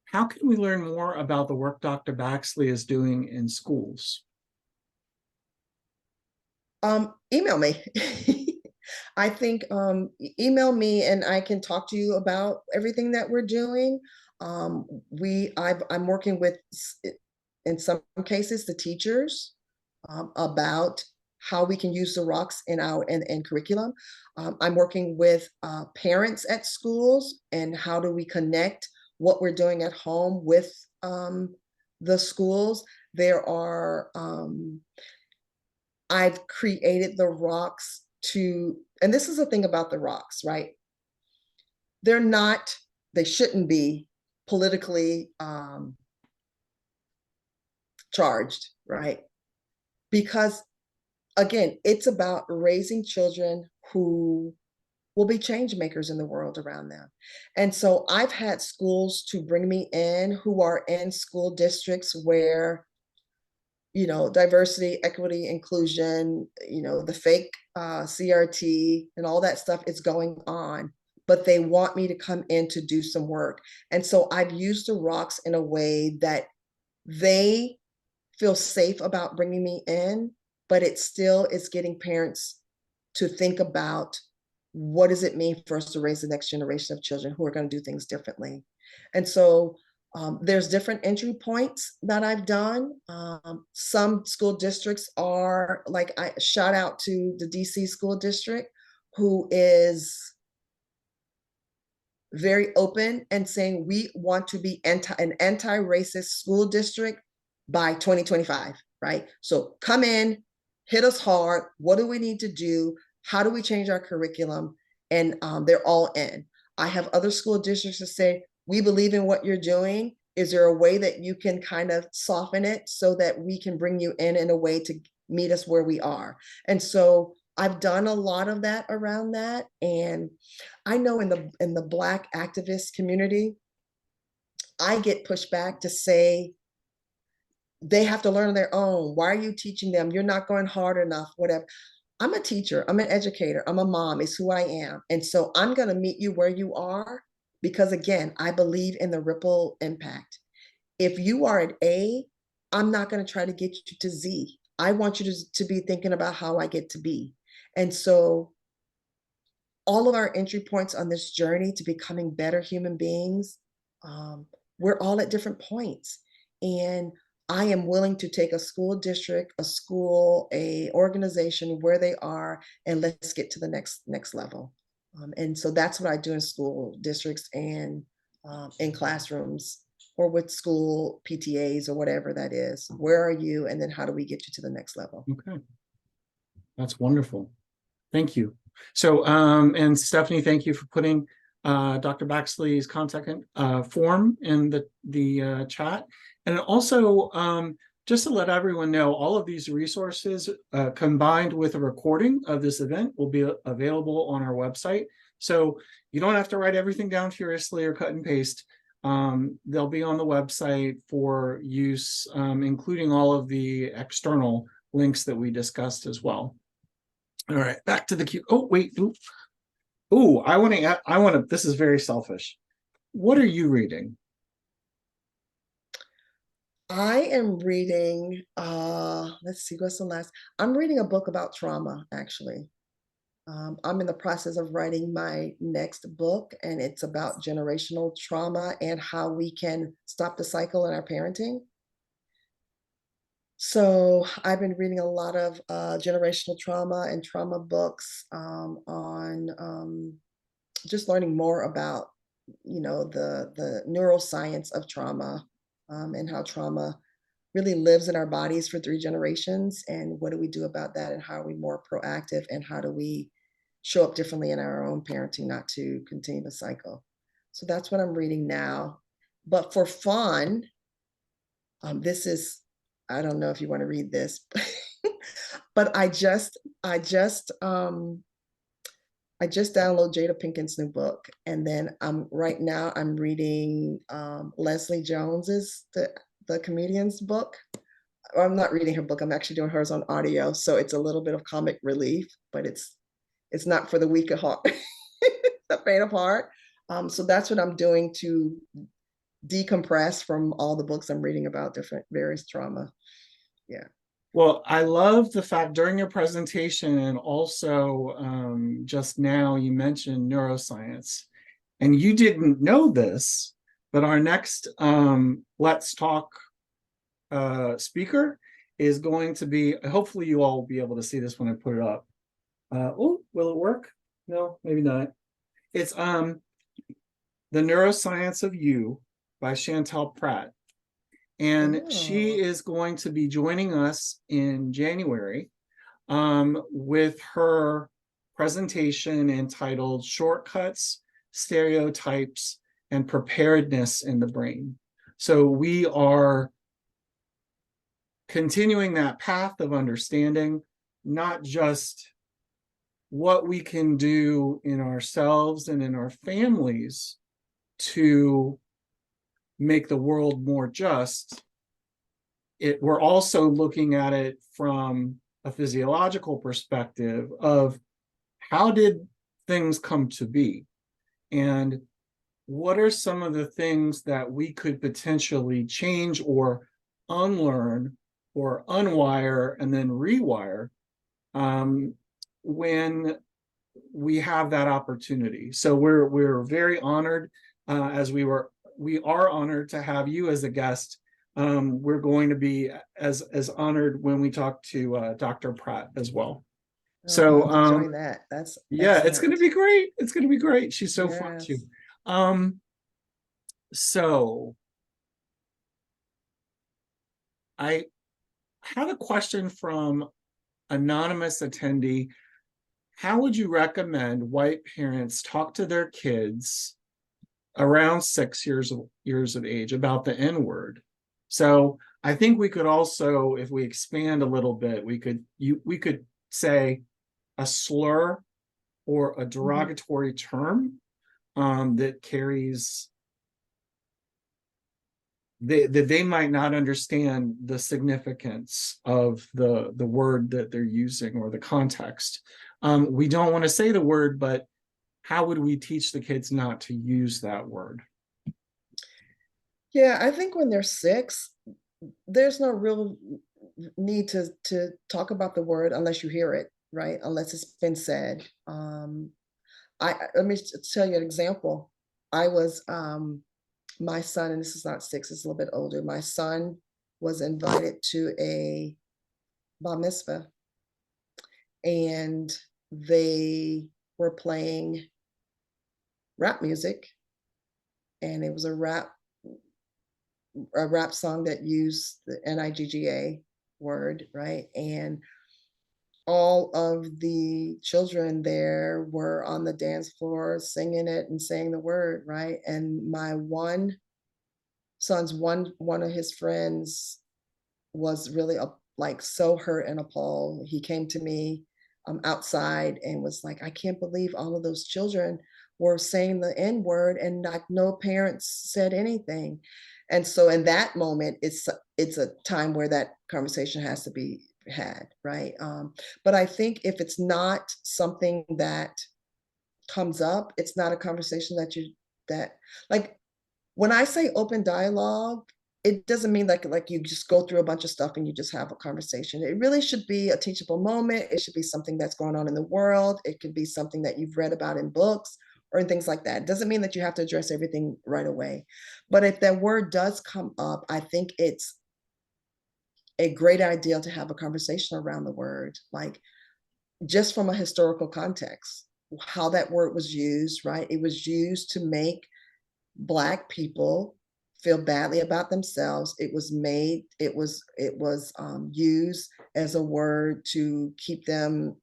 How can we learn more about the work Dr. Baxley is doing in schools? Email me. I think email me and I can talk to you about everything that we're doing. I'm working with, in some cases, the teachers about how we can use the rocks in our in curriculum. I'm working with parents at schools and how do we connect what we're doing at home with the schools. There are I've created the rocks to, and this is the thing about the rocks, right? They shouldn't be politically charged, right? Because again, it's about raising children who will be change makers in the world around them. And so I've had schools to bring me in who are in school districts where, you know, diversity, equity, inclusion, you know, the fake CRT and all that stuff is going on, but they want me to come in to do some work. And so I've used the rocks in a way that they feel safe about bringing me in, but it still is getting parents to think about what does it mean for us to raise the next generation of children who are going to do things differently. And so there's different entry points that I've done. Some school districts are like, I shout out to the DC school district, who is very open and saying we want to be an anti-racist school district by 2025, right? So come in, hit us hard. What do we need to do? How do we change our curriculum? And they're all in. I have other school districts that say, we believe in what you're doing. Is there a way that you can kind of soften it so that we can bring you in a way to meet us where we are? And so I've done a lot of that around that. And I know in the Black activist community, I get pushed back to say, they have to learn on their own. Why are you teaching them? You're not going hard enough, whatever. I'm a teacher, I'm an educator, I'm a mom, it's who I am. And so I'm going to meet you where you are, because again, I believe in the ripple impact. If you are at A, I'm not going to try to get you to Z. I want you to be thinking about how I get to B. And so all of our entry points on this journey to becoming better human beings, we're all at different points. And I am willing to take a school district, a school, a organization where they are, and let's get to the next level. And so that's what I do in school districts and in classrooms or with school PTAs or whatever that is. Where are you? And then how do we get you to the next level? Okay. That's wonderful. Thank you. So, and Stephanie, thank you for putting Dr. Baxley's contact form in the chat. And also, just to let everyone know, all of these resources combined with a recording of this event will be available on our website. So you don't have to write everything down furiously or cut and paste. They'll be on the website for use, including all of the external links that we discussed as well. All right, back to the queue. Oh, wait. Ooh, I want to, this is very selfish. What are you reading? I am reading, let's see, what's the last? I'm reading a book about trauma, actually. I'm in the process of writing my next book, and it's about generational trauma and how we can stop the cycle in our parenting. So I've been reading a lot of generational trauma and trauma books on just learning more about, you know, the neuroscience of trauma and how trauma really lives in our bodies for 3 generations. And what do we do about that? And how are we more proactive? And how do we show up differently in our own parenting, not to continue the cycle? So that's what I'm reading now. But for fun, this is, I don't know if you want to read this, but I just download Jada Pinkett's new book, and then right now I'm reading Leslie Jones's the comedian's book. Or I'm not reading her book. I'm actually doing hers on audio, so it's a little bit of comic relief, but it's not for the weak of heart, the faint of heart. So that's what I'm doing to decompress from all the books I'm reading about different various trauma. Yeah. Well, I love the fact during your presentation and also just now you mentioned neuroscience. And you didn't know this, but our next Let's Talk speaker is going to be, hopefully you all will be able to see this when I put it up. Oh, will it work? No, maybe not. It's The Neuroscience of You by Chantal Pratt. And she is going to be joining us in January with her presentation entitled Shortcuts, Stereotypes, and Preparedness in the Brain. So we are continuing that path of understanding, not just what we can do in ourselves and in our families to make the world more just. We're also looking at it from a physiological perspective of how did things come to be? And what are some of the things that we could potentially change or unlearn or unwire and then rewire when we have that opportunity? So we're very honored we are honored to have you as a guest. We're going to be as honored when we talk to Dr. Pratt as well. So enjoy that. That's yeah, excellent. it's going to be great. It's going to be great. She's so fun Yes. too. So I have a question from anonymous attendee. How would you recommend white parents talk to their kids around 6 years of age about the N-word? So I think we could also, if we expand a little bit, we could say a slur or a derogatory term that carries that they might not understand the significance of the word that they're using or the context. We don't want to say the word, but how would we teach the kids not to use that word? Yeah, I think when they're 6, there's no real need to talk about the word unless you hear it, right? Unless it's been said. Let me tell you an example. I was my son, and this is not 6, it's a little bit older. My son was invited to a bar mitzvah, and they were playing rap music, and it was a rap song that used the NIGGA word, right? And all of the children there were on the dance floor singing it and saying the word, right? And my one of his friends was really like so hurt and appalled. He came to me outside and was like, I can't believe all of those children were saying the N word and like no parents said anything. And so in that moment, it's a time where that conversation has to be had, right? But I think if it's not something that comes up, it's not a conversation that like when I say open dialogue, it doesn't mean like you just go through a bunch of stuff and you just have a conversation. It really should be a teachable moment. It should be something that's going on in the world. It could be something that you've read about in books or in things like that. It doesn't mean that you have to address everything right away. But if that word does come up, I think it's a great idea to have a conversation around the word, like just from a historical context, how that word was used, right? It was used to make Black people feel badly about themselves. It was used as a word to keep them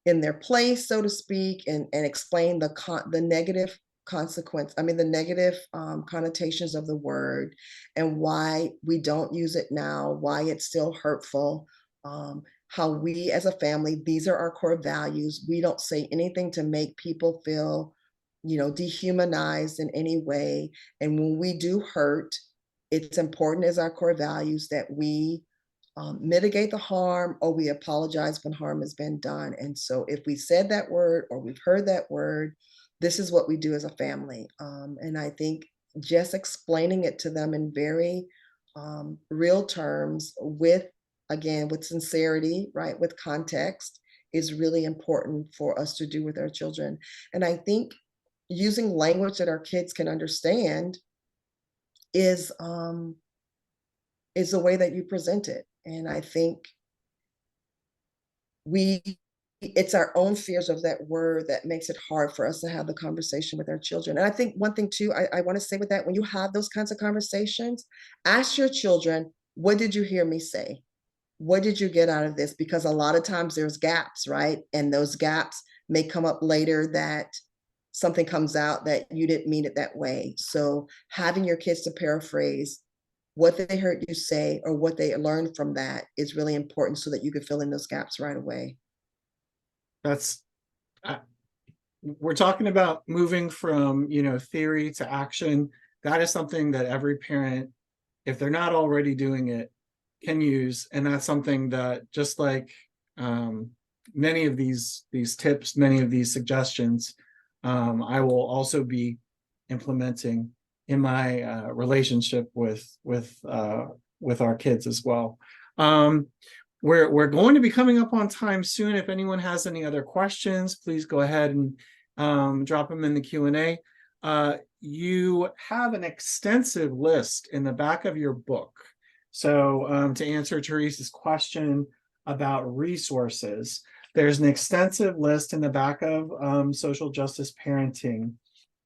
in their place, so to speak, and explain the negative consequence, the negative connotations of the word, and why we don't use it now, why it's still hurtful, how we as a family, these are our core values. We don't say anything to make people feel, dehumanized in any way. And when we do hurt, it's important as our core values that we mitigate the harm, or we apologize when harm has been done. And so if we said that word or we've heard that word, this is what we do as a family. And I think just explaining it to them in very real terms again, with sincerity, right, with context, is really important for us to do with our children. And I think using language that our kids can understand is the way that you present it. And I think it's our own fears of that word that makes it hard for us to have the conversation with our children. And I think one thing too, I want to say with that, when you have those kinds of conversations, ask your children, what did you hear me say? What did you get out of this? Because a lot of times there's gaps, right? And those gaps may come up later, that something comes out that you didn't mean it that way. So having your kids to paraphrase what they heard you say or what they learned from that is really important, so that you can fill in those gaps right away. That's we're talking about moving from, theory to action. That is something that every parent, if they're not already doing it, can use. And that's something that, just like many of these tips, many of these suggestions, I will also be implementing in my relationship with our kids as well. We're going to be coming up on time soon. If anyone has any other questions, please go ahead and drop them in the Q&A. You have an extensive list in the back of your book. So to answer Teresa's question about resources, there's an extensive list in the back of Social Justice Parenting,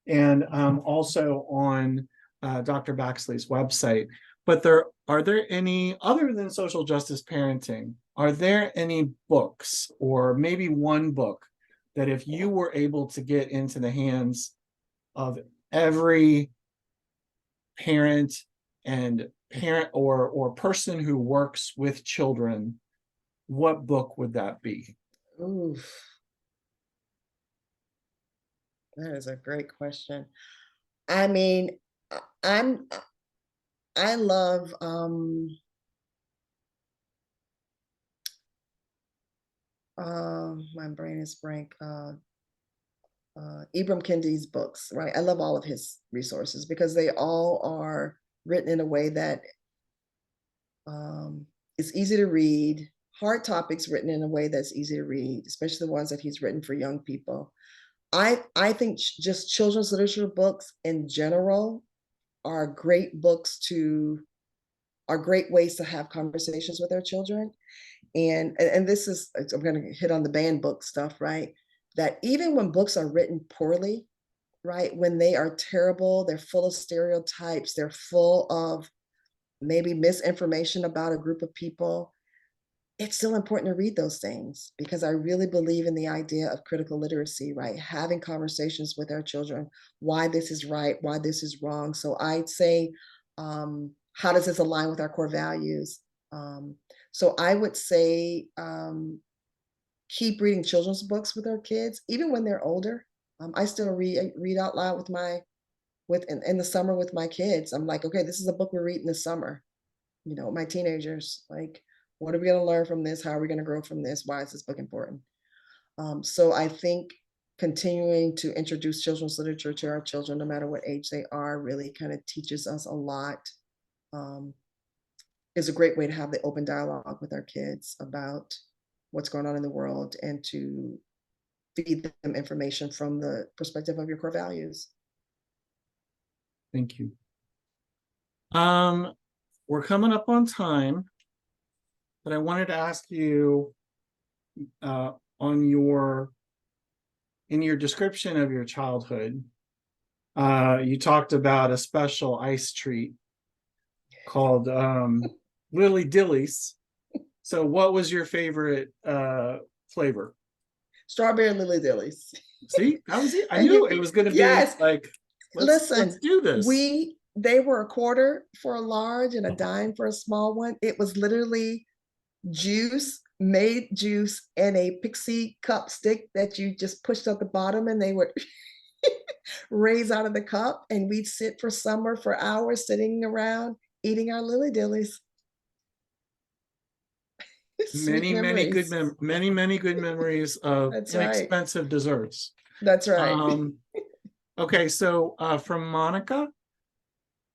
and also on Dr. Baxley's website. But are there any, other than Social Justice Parenting, are there any books, or maybe one book, that if you were able to get into the hands of every parent or person who works with children, what book would that be? Oof. That is a great question. I love my brain is blank. Ibram Kendi's books, right? I love all of his resources because they all are written in a way that is easy to read. Hard topics written in a way that's easy to read, especially the ones that he's written for young people. I think just children's literature books in general are great are great ways to have conversations with our children. And this is, I'm going to hit on the banned book stuff, right? That even when books are written poorly, right, when they are terrible, they're full of stereotypes, they're full of maybe misinformation about a group of people, it's still important to read those things, because I really believe in the idea of critical literacy, right? Having conversations with our children, why this is right, why this is wrong. So I'd say, how does this align with our core values? So I would say, keep reading children's books with our kids, even when they're older. I still read out loud in the summer with my kids. I'm like, okay, this is a book we're reading this summer. My teenagers, like, what are we going to learn from this? How are we going to grow from this? Why is this book important? So I think continuing to introduce children's literature to our children, no matter what age they are, really kind of teaches us a lot. Is a great way to have the open dialogue with our kids about what's going on in the world, and to feed them information from the perspective of your core values. Thank you. We're coming up on time, but I wanted to ask you, in your description of your childhood, you talked about a special ice treat called Lily Dillies. So what was your favorite flavor? Strawberry Lily Dillies. See, that was it. I And knew it was going to be yes, like, let's listen, do this. they were a quarter for a large and a dime for a small one. It was literally made juice in a pixie cup stick that you just pushed at the bottom and they would raise out of the cup, and we'd sit for summer for hours sitting around eating our Lily Dillies. Many good memories of That's inexpensive desserts. That's right. Okay, so from Monica,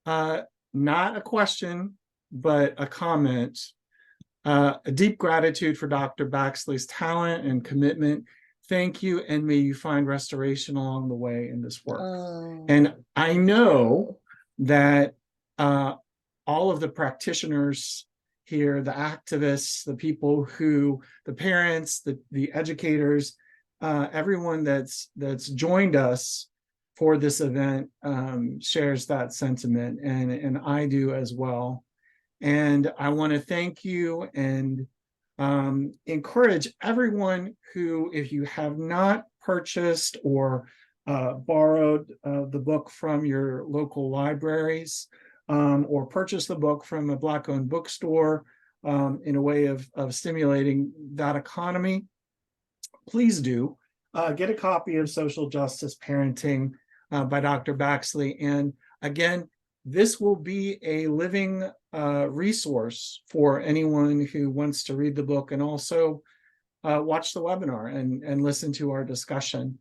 not a question, but a comment. A deep gratitude for Dr. Baxley's talent and commitment. Thank you, and may you find restoration along the way in this work. And I know that all of the practitioners here, the activists, the people the parents, the educators, everyone that's joined us for this event shares that sentiment, and I do as well. And I want to thank you and encourage everyone who, if you have not purchased or borrowed the book from your local libraries, or purchased the book from a Black-owned bookstore in a way of stimulating that economy, please do get a copy of Social Justice Parenting by Dr. Baxley. And again, this will be a living resource for anyone who wants to read the book and also watch the webinar and listen to our discussion.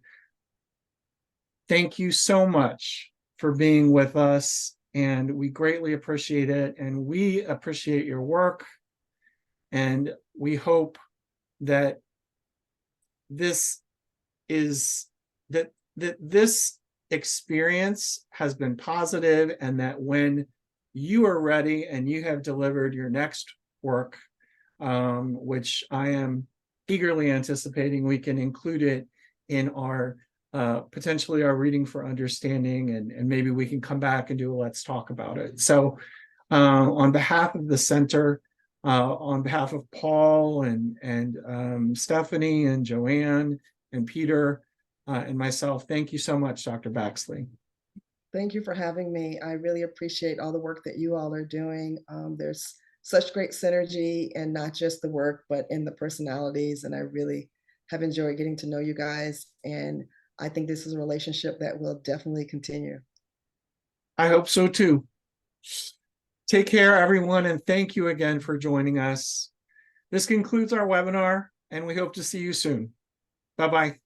Thank you so much for being with us, and we greatly appreciate it, and we appreciate your work, and we hope that this experience has been positive, and that when you are ready and you have delivered your next work, which I am eagerly anticipating, we can include it in our potentially our reading for understanding, and maybe we can come back and do a let's talk about it. So on behalf of the center, on behalf of Paul and Stephanie and Joanne and Peter and myself, thank you so much, Dr. Baxley. Thank you for having me. I really appreciate all the work that you all are doing. There's such great synergy, and not just the work, but in the personalities. And I really have enjoyed getting to know you guys. And I think this is a relationship that will definitely continue. I hope so too. Take care, everyone, and thank you again for joining us. This concludes our webinar, and we hope to see you soon. Bye-bye.